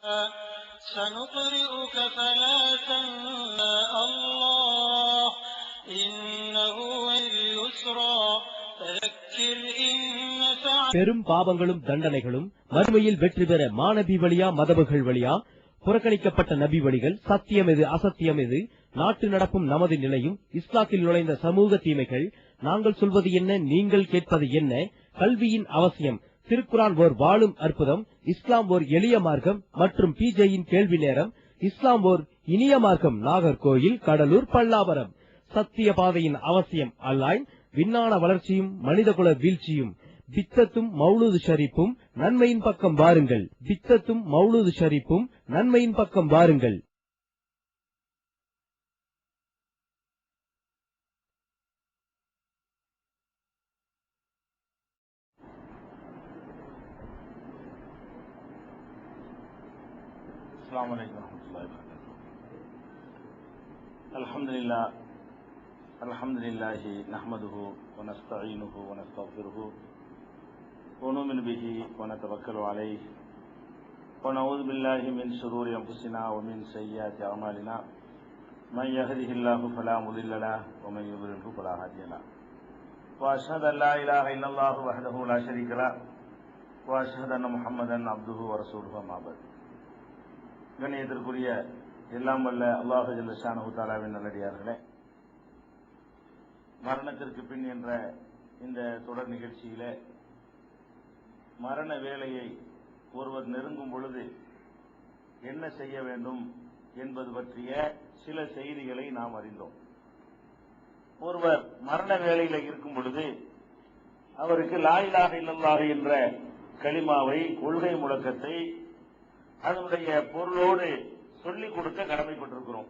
سنقرئك فلا تنسى الله إنه اليسرى فذكر إن نفعت. பெரும் பாவங்களும் தண்டனைகளும் மறுமையில் வெற்றி பெற மாநபி வழியா மதபுகள் வழியா புறக்கணிக்கப்பட்ட நபி வழிகள், சத்தியம் எது அசத்தியம் எது, நாட்டு நடப்பும் நமது நிலையும், இஸ்லாத்தில் நுழைந்த சமூக தீமைகள், நாங்கள் சொல்வது என்ன நீங்கள் கேட்பது என்ன, கல்வியின் அவசியம், திருக்குரான் ஓர் வாழும் அற்புதம், இஸ்லாம் ஓர் எளிய மார்க்கம் மற்றும் பிஜேயின் கேள்வி நேரம், இஸ்லாம் ஓர் இனிய மார்க்கம், நாகர்கோயில், கடலூர், பல்லாவரம். சத்திய பாதையின் அவசியம் அல்லாஹ், விஞ்ஞான வளர்ச்சியும் மனிதகுல வீழ்ச்சியும், பித்தத்தும் மௌலூது ஷரீப்பும் நன்மையின் பக்கம் வாருங்கள், பித்தத்தும் மௌலூது ஷரீப்பும் நன்மையின் பக்கம் வாருங்கள். السلام عليكم ورحمة الله وبركاته. الحمد لله نحمده ونستعينه ونستغفره ونؤمن به ونتوكل عليه ونعوذ بالله من شرور أنفسنا ومن سيئات أعمالنا من يهده الله فلا مضل له ومن يضلل فلا هادي له وأشهد أن لا إله إلا الله وحده لا شريك له وأشهد أن محمدا عبده ورسوله أما بعد. கண்ணியத்திற்குரிய எல்லாம் வல்ல அல்லாஹ் ஜல்ல ஷானஹு தஆலாவின் நல்லடியார்களே, மரணத்திற்கு பின் என்ற இந்த தொடர் நிகழ்ச்சியிலே மரண வேளையை ஒருவர் நெருங்கும் பொழுது என்ன செய்ய வேண்டும் என்பது பற்றிய சில செய்திகளை நாம் அறிந்தோம். ஒருவர் மரண வேளையில் இருக்கும் பொழுது அவருக்கு லா இலாஹ இல்லல்லாஹ் என்ற கலிமாவை, கொள்கை முழக்கத்தை அதனுடைய பொருளோடு சொல்லிக் கொடுக்க கடமைப்பட்டிருக்கிறோம்.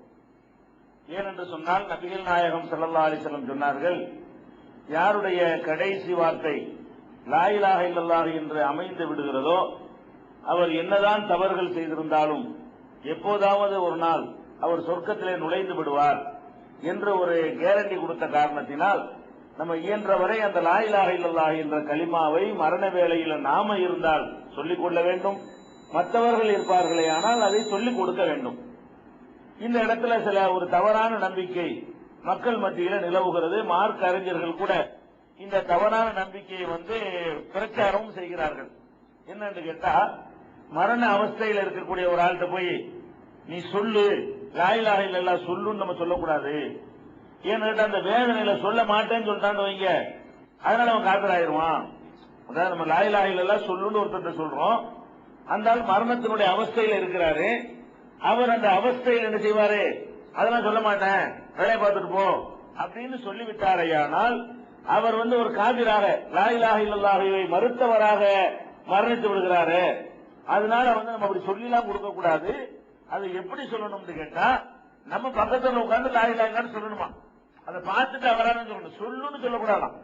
ஏனென்று சொன்னால் நபிகள் நாயகம் ஸல்லல்லாஹு அலைஹி வஸல்லம் சொன்னார்கள், யாருடைய கடைசி வார்த்தை லா இலாஹ இல்லல்லாஹ் என்று அமைந்து விடுகிறதோ அவர் என்னதான் தவறுகள் செய்திருந்தாலும் எப்போதாவது ஒரு நாள் அவர் சொர்க்கத்திலே நுழைந்து விடுவார் என்று ஒரு கேரண்டி கொடுத்த காரணத்தினால் நம்ம இயன்றவரை அந்த லா இலாஹ இல்லல்லாஹ் என்ற கலிமாவை மரண வேளையில் நாம இருந்தால் சொல்லிக் கொள்ள வேண்டும். மற்றவர்கள் இருப்பார்களே ஆனால் அதை சொல்லிக் கொடுக்க வேண்டும். இந்த இடத்துல சில ஒரு தவறான நம்பிக்கை மக்கள் மத்தியில் நிலவுகிறது. மார்க் அறிஞர்கள் கூட இந்த தவறான நம்பிக்கையை பிரச்சாரமும் செய்கிறார்கள். என்னன்னு கேட்டா, மரண அவஸ்தையில் இருக்கக்கூடிய ஒரு ஆள்கிட்ட போய் நீ சொல்லு, லா இலாஹ இல்லல்லாஹ் சொல்லுன்னு நம்ம சொல்லக்கூடாது. ஏன்னு அந்த வேதனையில சொல்ல மாட்டேன்னு சொல்லிட்டான்னு வைங்க, அதனால அவன் காதலாயிருவான். அதாவது நம்ம லா இலாஹ இல்லல்லாஹ் சொல்லுன்னு ஒருத்தர் சொல்றோம், அந்த ஆள் மரணத்தினுடைய அவஸ்தையில் இருக்கிறாரு. அவர் அந்த அவஸ்தையில் என்ன செய்வாரு, அதெல்லாம் சொல்ல மாட்டேன், வேலையை பார்த்துட்டு போ அப்படின்னு சொல்லிவிட்டாரையானால் அவர் ஒரு காபிராக, லா இலாஹ இல்லல்லாஹ்வை மறுத்தவராக மரணித்து விடுகிறாரு. அதனால நம்ம அப்படி சொல்லிலாம் கொடுக்க கூடாது. அது எப்படி சொல்லணும்னு கேட்டா, நம்ம பக்கத்துல உட்கார்ந்து லா இலாஹ இல்லல்லாஹ் சொல்லணுமா, அதை பார்த்துட்டு அவரான சொல்லணும், சொல்லுன்னு சொல்லக்கூடாதாம்.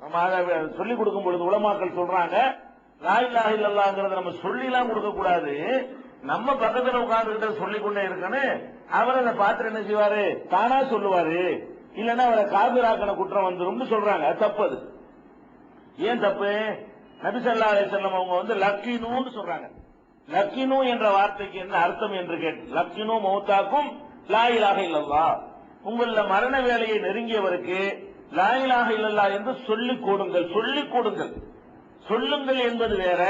நம்ம அதை சொல்லிக் கொடுக்கும் பொழுது உலமாக்கள் சொல்றாங்க, லா இலாஹ இல்லல்லாஹ்ங்கறத நம்ம சொல்லிலாம் கொடுக்க கூடாது, நம்ம பக்கத்துல உட்கார்ந்துகிட்ட சொல்லிக் கொண்டே இருக்கணும். அவர் அதை பார்த்து என்ன செய்வாரு, தானா சொல்லுவாரு, இல்லன்னா அவரை காபிராக்கின குற்றம் வந்துரும் சொல்றாங்க. அது தப்பு. அது ஏன் தப்பு? நபி ஸல்லல்லாஹு அலைஹி வஸல்லம் அவங்க லக்கினூன்னு சொல்றாங்க. லக்கினு என்ற வார்த்தைக்கு என்ன அர்த்தம் என்று கேட்டு, லக்கினு மௌத்தாக்கும் லா இலாஹ இல்லல்லாஹ், உங்கள மரண வேலையை நெருங்கியவருக்கு லா இலாஹ இல்லல்லாஹ் என்று சொல்லிக் கொடுங்கள். சொல்லிக் கொடுங்கள், சொல்லுங்கள் என்பது வேற,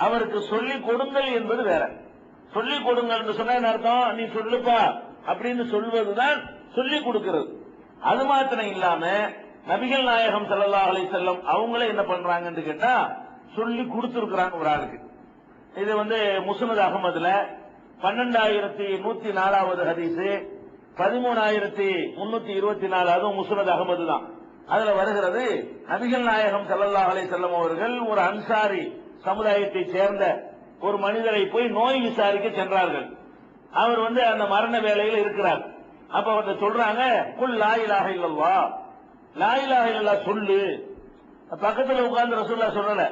அவருக்கு சொல்லிக் கொடுங்கள் என்பது வேற. சொல்லிக் கொடுங்கள் என்று சொன்ன அர்த்தம், நீ சொல்லுப்பா அப்படின்னு சொல்வதுதான் சொல்லிக் கொடுக்கிறது. அது மாத்திரம் இல்லாம நபிகள் நாயகம் ஸல்லல்லாஹு அலைஹி வஸல்லம் அவங்களே என்ன பண்றாங்கன்னு கேட்டா, சொல்லி கொடுத்திருக்கிறாங்க ஒரு ஆளுக்கு. இது முஸ்னத் அஹ்மதுல 12104வது ஹதீஸ், 13324, அதுவும் முஸ்னத் அஹ்மது தான். அதுல வருகிறது, நபிகள் நாயகம் ஸல்லல்லாஹு அலைஹி வஸல்லம் அவர்கள் ஒரு அன்சாரி சமுதாயத்தை சேர்ந்த ஒரு மனிதரை போய் நோய் விசாரிக்க சென்றார்கள். அவர் அந்த மரண வேளையில் இருக்கிறார். அப்ப அவங்க சொல்றாங்க, குல் லா இலாஹ இல்லல்லாஹ், லா இலாஹ இல்லல்லாஹ் சொல்லு. பக்கத்துல உட்கார்ந்து ரசூலுல்லாஹ் சொல்லல,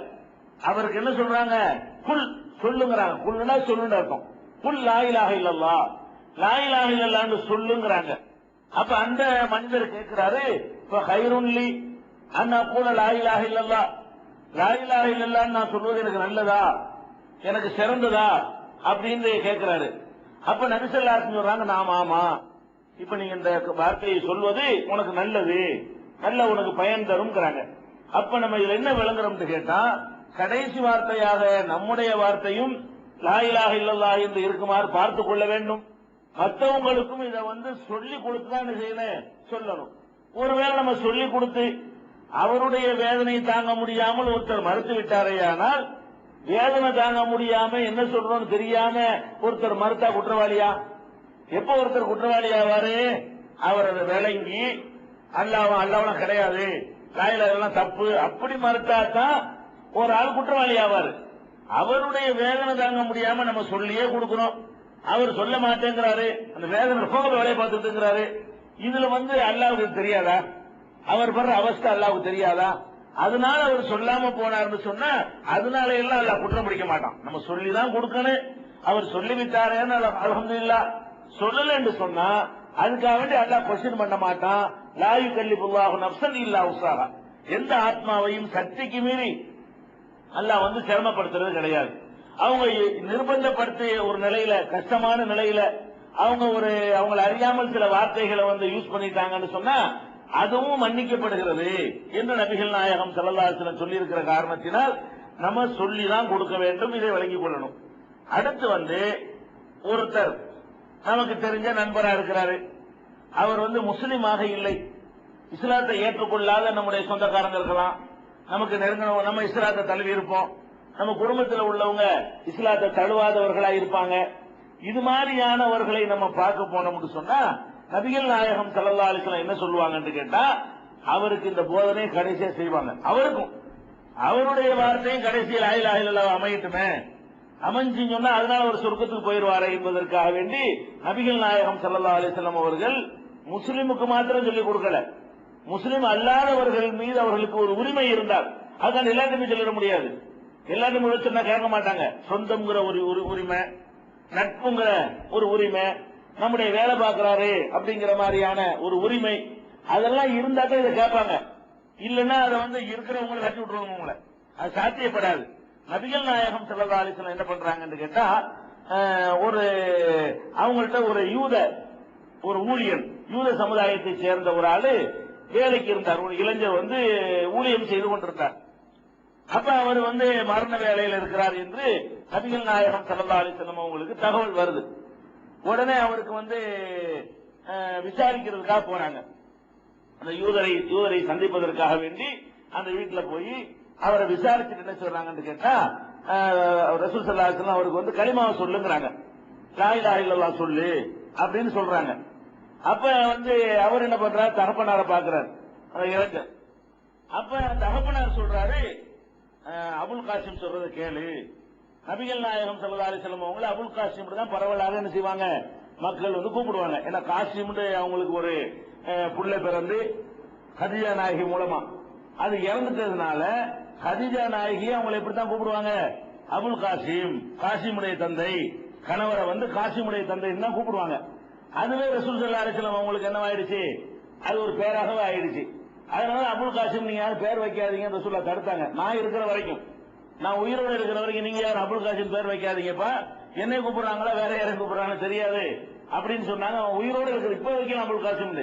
அவருக்கு என்ன சொல்றாங்க, குல் சொல்லுங்கறாங்க. குல்னா சொல்லுன்னு அர்த்தம். குல் லா இலாஹ இல்லல்லாஹ், லா இலாஹ இல்லல்லாஹ்னு சொல்லுங்கறாங்க. அப்ப அந்த மனிதர் கேட்கிறாரு, ஃபைருன் லி அன் அகூல லா இலாஹ இல்லல்லாஹ், லா இலாஹ இல்லல்லாஹ் நான் சொல்வது எனக்கு நல்லதா, எனக்கு சிறந்ததா அப்படின்னு கேட்கிறாரு. அப்ப நபி ஸல்லல்லாஹு அலைஹி வஸல்லம் சொல்றாங்க, நாம ஆமா, இப்ப நீங்க இந்த வார்த்தையை சொல்வது உனக்கு நல்லது, நல்ல உனக்கு பயன் தரும்ங்கறாங்க. அப்ப நம்ம இதுல என்ன விளங்குறோம்னு கேட்டா, கடைசி வார்த்தையாக நம்முடைய வார்த்தையும் லா இலாஹ இல்லல்லாஹ் என்று இருக்குமாறு பார்த்து கொள்ள வேண்டும். மற்றவங்களுக்கும் இதை சொல்லி கொடுத்துதான் செய்யணும், சொல்லணும். ஒருவேளை நம்ம சொல்லி கொடுத்து அவருடைய வேதனை தாங்க முடியாமல் ஒருத்தர் மறுத்து விட்டாரேயானால், வேதனை தாங்க முடியாம என்ன சொல்றோம்னு தெரியாம ஒருத்தர் மறுத்தா குற்றவாளியா? எப்ப ஒருத்தர் குற்றவாளி ஆவாரு? அவர் அதை விளங்கி அல்லாஹ் கிடையாது, காயிலாம் தப்பு அப்படி மறுத்தாதான் ஒரு ஆள் குற்றவாளி ஆவாரு. அவருடைய வேதனை தாங்க முடியாம நம்ம சொல்லியே கொடுக்கிறோம், அவர் சொல்ல மாட்டேங்கிறாரு, அந்த வேதனை போக வேலையை பார்த்துட்டு இருக்கிறாரு. இதுல அல்லாஹ்வுக்கு தெரியாதா? அவர் படுற அவஸ்தை அல்லாஹ்வுக்கு தெரியாதா? அதனால அவர் சொல்லாம போனார்னு சொன்னா அதனால எல்லாம் அல்லாஹ் குற்றம் பிடிக்க மாட்டான். நம்ம சொல்லிதான் கொடுக்கணும். அவர் சொல்லிவிட்டாரேன்னு அல்ஹம்துலில்லாஹ். சொல்லலன்னு சொன்னா அதுக்காக வேண்டி அல்லாஹ் கொஸ்டின் பண்ண மாட்டான். லா யுகல்லிபுல்லாஹு நஃப்ஸன் இல்லா உஸ்ஸாஹா. எந்த ஆத்மாவையும் சக்திக்கு மீறி அல்லாஹ் சிரமப்படுத்துறது கிடையாது. அவங்க நிர்பந்தப்படுத்திய ஒரு நிலையில, கஷ்டமான நிலையில அவங்களை அறியாமல் சில வார்த்தைகளை யூஸ் பண்ணிட்டாங்கன்னு சொன்னா அதுவும் மன்னிக்கப்படுகிறது என்று நபிகள் நாயகம் ஸல்லல்லாஹு அலைஹி வஸல்லம் சொல்லி இருக்கிற காரணத்தினால் நம்ம சொல்லிதான் கொடுக்க வேண்டும். இதை விளங்கிக் கொள்ளணும். அடுத்து ஒருத்தர் நமக்கு தெரிஞ்ச நண்பரா இருக்கிறாரு, அவர் முஸ்லிமாக இல்லை, இஸ்லாத்தை ஏற்றுக்கொள்ளாத நம்முடைய சொந்தக்காரங்க இருக்கலாம், நமக்கு நெருங்கின நம்ம இஸ்லாத்தை தழுவி இருப்போம், நம்ம குடும்பத்தில் உள்ளவங்க இஸ்லாத்தை தழுவாதவர்களா இருப்பாங்க. இது மாதிரியானவர்களை நம்ம பார்க்க போனோம்னு சொன்னா நபிகள் நாயகம் ஸல்லல்லாஹு அலைஹி வஸல்லம் என்ன சொல்லுவாங்கன்னு கேட்டா, அவருக்கு இந்த போதனை கடைசியா செய்வாங்க. அவருக்கும் அவருடைய வார்த்தையும் கடைசியில் லா இலாஹ இல்லல்லாஹ் அமையட்டுமே, அமைஞ்சின்னு சொன்னா அதனால ஒரு சொர்க்கத்துக்கு போயிருவாரு என்பதற்காக வேண்டி நபிகள் நாயகம் ஸல்லல்லாஹு அலைஹி வஸல்லம் அவர்கள் முஸ்லிமுக்கு மாத்திரம் சொல்லிக் கொடுக்கல, முஸ்லிம் அல்லாதவர்கள் மீது அவர்களுக்கு ஒரு உரிமை இருந்தால், அதுதான் எல்லாத்தையுமே சொல்லிட முடியாது. எல்லாத்தையும் சொன்னா கேட்க மாட்டாங்க. சொந்தம்ங்கிற ஒரு உரிமை, நட்புங்கிற ஒரு உரிமை, நம்முடைய வேலை பார்க்கிறாரு அப்படிங்கிற மாதிரியான ஒரு உரிமை, அதெல்லாம் இருந்தா தான் இதை கேட்பாங்க. இல்லன்னா அதை இருக்கிறவங்களை கட்டி விட்டுருவாங்க, உங்களை அது சாத்தியப்படாது. நபிகள் நாயகம் ஸல்லல்லாஹு அலைஹி வஸல்லம் என்ன பண்றாங்கன்னு கேட்டா, அவங்கள்ட்ட ஒரு ஊழியர், யூத சமுதாயத்தை சேர்ந்த ஒரு ஆளு வேலைக்கு இருந்தார். ஒரு இளைஞர் ஊழியம் செய்து கொண்டிருந்தார். அப்ப அவர் மரண வேலையில் இருக்கிறார் என்று நபிகள் நாயகம் ஸல்லல்லாஹு அலைஹி வஸல்லம் அவங்களுக்கு தகவல் வருது. உடனே அவருக்கு விசாரிக்கிறதுக்காக போறாங்க. அந்த யூதரை சந்திப்பதற்காக வேண்டி அந்த வீட்டுல போய் அவரை விசாரிச்சுட்டு என்ன சொல்றாங்கன்னு கேட்டா, ரசூல் ஸல்லல்லாஹு அலைஹி வஸல்லம் அவருக்கு கலிமாவை சொல்லுங்கிறாங்க, லா இலாஹ இல்லல்லாஹ் சொல்லு அப்படின்னு சொல்றாங்க. அப்ப அவர் என்ன பண்றாரு, தகப்பனாரை பாக்குறாரு அந்த இளைஞர். அப்ப தகப்பனார் சொல்றாரு, அபுல் காசிம் சொல்றத கேளு. நபிகள் நாயகம் ஸல்லல்லாஹு அலைஹி வஸல்லம் அவங்கள அபுல் காசிம் தான் பரவலாக என்ன செய்வாங்க, மக்கள் கூப்பிடுவாங்க. ஏன்னா காசிம் அவங்களுக்கு ஒரு புள்ள பிறந்து கதீஜா நாயகி மூலமா அது இறந்துட்டதுனால கதீஜா நாயகி அவங்களை எப்படித்தான் கூப்பிடுவாங்க, அபுல் காசிம், காசிமுடைய தந்தை, கணவரை காசிமுடைய தந்தை தான் கூப்பிடுவாங்க. அதுவே ரசூல் ஸல்லல்லாஹு அலைஹி வஸல்லம் அவங்களுக்கு என்னவாயிடுச்சு, அது ஒரு பேராகவே ஆயிடுச்சு. அதனால அபுல் காசிம் நீங்க யாரும் பேர் வைக்காதீங்க ரசூலுல்லாஹ் தடுத்தாங்க. நான் இருக்கிற வரைக்கும், நான் உயிரோடு இருக்கிற வரைக்கும் நீங்க யாரும் அபுல் காசிம் பேர் வைக்காதீங்கப்பா, என்னை கூப்பிடுறாங்களா வேற யாரும் கூப்பிடுறாங்கன்னு தெரியாது அப்படின்னு சொன்னாங்க. உயிரோடு இருக்கிற இப்ப வரைக்கும் அபுல் காசிம்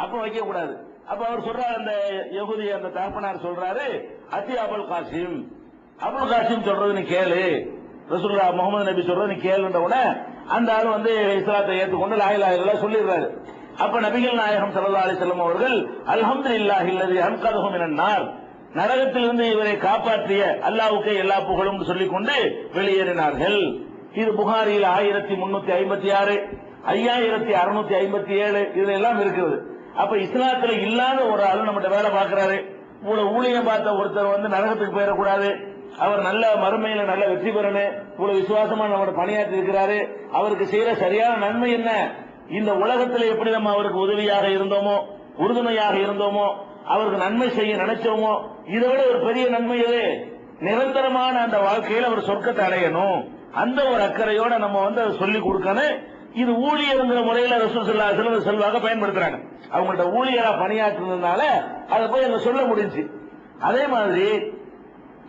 அப்ப வைக்க கூடாது. அப்ப அவர் சொல்றாரு, அந்த யஹூதி அந்த தகப்பனார் சொல்றாரு, அத்தி அபுல் காசிம், அபுல் காசிம் சொல்றது நீ கேளு, ரசூலுல்லாஹ் முகமது நபி சொல்றது நீ கேளுன்ற உடனே அந்த ஆள் இஸ்லாத்தை ஏற்றுக்கொண்டு லா இலாஹ இல்லல்லாஹ் சொல்லிடுறாரு. அப்ப நபிகள் நாயகம் ஸல்லல்லாஹு அலைஹி வஸல்லம் அவர்கள் அல்ஹம்துலில்லாஹி அல்லதி அன்கதஹு மினன் நார், நரகத்திலிருந்து இவரை காப்பாற்றிய அல்லாஹ்வுக்கே எல்லா புகழும் சொல்லிக்கொண்டு வெளியேறினார்கள். இது புகாரியில் 1356, 5657 இதுல எல்லாம் இருக்கிறது. அப்ப இஸ்லாத்துல இல்லாத ஒரு ஆள் நம்ம வேலை பார்க்கிறாரு, இவ்வளவு ஊழியம் பார்த்த ஒருத்தர் நரகத்துக்கு போயிடக்கூடாது, அவர் நல்ல மறுமையில நல்ல வெற்றி பெறணும், இவ்வளவு விசுவாசமா நம்ம பணியாற்றி இருக்கிறாரு, அவருக்கு செய்யற சரியான நன்மை என்ன, இந்த உலகத்தில் எப்படி நம்ம அவருக்கு உதவியாக இருந்தோமோ, உறுதுணையாக இருந்தோமோ, அவருக்கு நன்மை செய்ய நினைச்சோமோ, இதை விட ஒரு பெரிய நன்மை எது, நிரந்தரமான அந்த வாழ்க்கையில் அவர் சொர்க்கத்தை அடையணும், அந்த ஒரு அக்கறையோட நம்ம அதை சொல்லிக் கொடுக்கணும். இது ஊழியருங்கிற முறையில ரசூல் ஸல்லல்லாஹு அலைஹி வஸல்லம் செல்வாக பயன்படுத்துறாங்க. அவங்கள்ட்ட ஊழியரா பணியாற்றுனதுனால அதை போய் அங்க சொல்ல முடிஞ்சு. அதே மாதிரி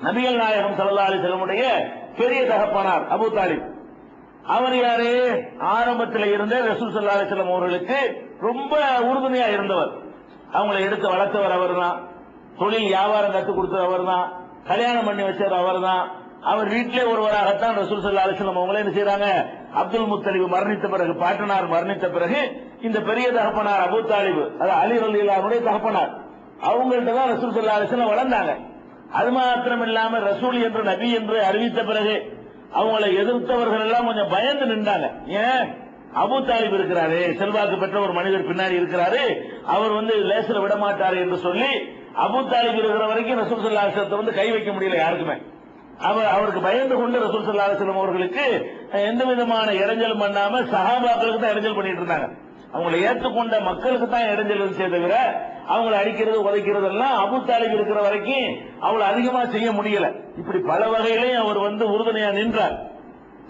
நபிகள் நாயகம் ஸல்லல்லாஹு அலைஹி வஸல்லம் பெரிய தகப்பனார் அபூ தாலிப், அவர் யாரு? ஆரம்பத்தில் இருந்த ரசூல் ஸல்லல்லாஹு அலைஹி வஸல்லம் அவர்களுக்கு ரொம்ப உறுதுணையா இருந்தவர். அவங்களை எடுத்து வளர்த்தவர் அவர் தான். தொழில் வியாபாரம் கற்றுக் கொடுத்தது அவர் தான். கல்யாணம் பண்ணி வச்சவர் அவர் தான். அவர் வீட்டிலே ஒருவராகத்தான் ரசூல் ஸல்லல்லாஹு அலைஹி வஸல்லம் அவங்களே என்ன செய்றாங்க, அப்துல் முத்தலிப் மரணித்த பிறகு, பாட்டனார் மரணித்த பிறகு இந்த பெரிய தகப்பனார் அபூ தாலிப், அது அலி ரலியல்லாஹு அன்ஹுடைய தகப்பனார், அவங்கள்ட்ட தான் ரசூல் ஸல்லல்லாஹு அலைஹி வஸல்லம் வளர்ந்தாங்க. அது மாத்திரம் இல்லாம ரசூல் என்று நபி என்று அறிவித்த பிறகு அவங்களை எதிர்த்தவர்கள் எல்லாம் கொஞ்சம் பயந்து நின்றாங்க. ஏன்? அபூ தாலிப் இருக்கிறாரு, செல்வாக்கு பெற்ற ஒரு மனிதர் பின்னாடி இருக்கிறாரு, அவர் லேசில் விட மாட்டாரு என்று சொல்லி அபூ தாலிப் இருக்கிற வரைக்கும் ரசூல் ஸல்லல்லாஹு அலைஹி வஸல்லம் கை வைக்க முடியல யாருக்குமே. அவருக்கு பயந்து கொண்டு ரசூல் ஸல்லல்லாஹு அலைஹி வஸல்லம் அவர்களுக்கு எந்த விதமான இடைஞ்சலும் பண்ணாம சஹாபாக்களுக்கு தான் இடைஞ்சல் பண்ணிட்டு இருந்தாங்க. அவங்களை ஏற்றுக்கொண்ட மக்களுக்கு தான் இடைஞ்சல் இருந்துச்சே தவிர அவங்களை அடிக்கிறது உதைக்கிறது எல்லாம் அபூ தாலிப் இருக்கிற வரைக்கும் அவளை அதிகமா செய்ய முடியல. இப்படி பல வகையிலையும் அவர் உறுதுணையா நின்றார்.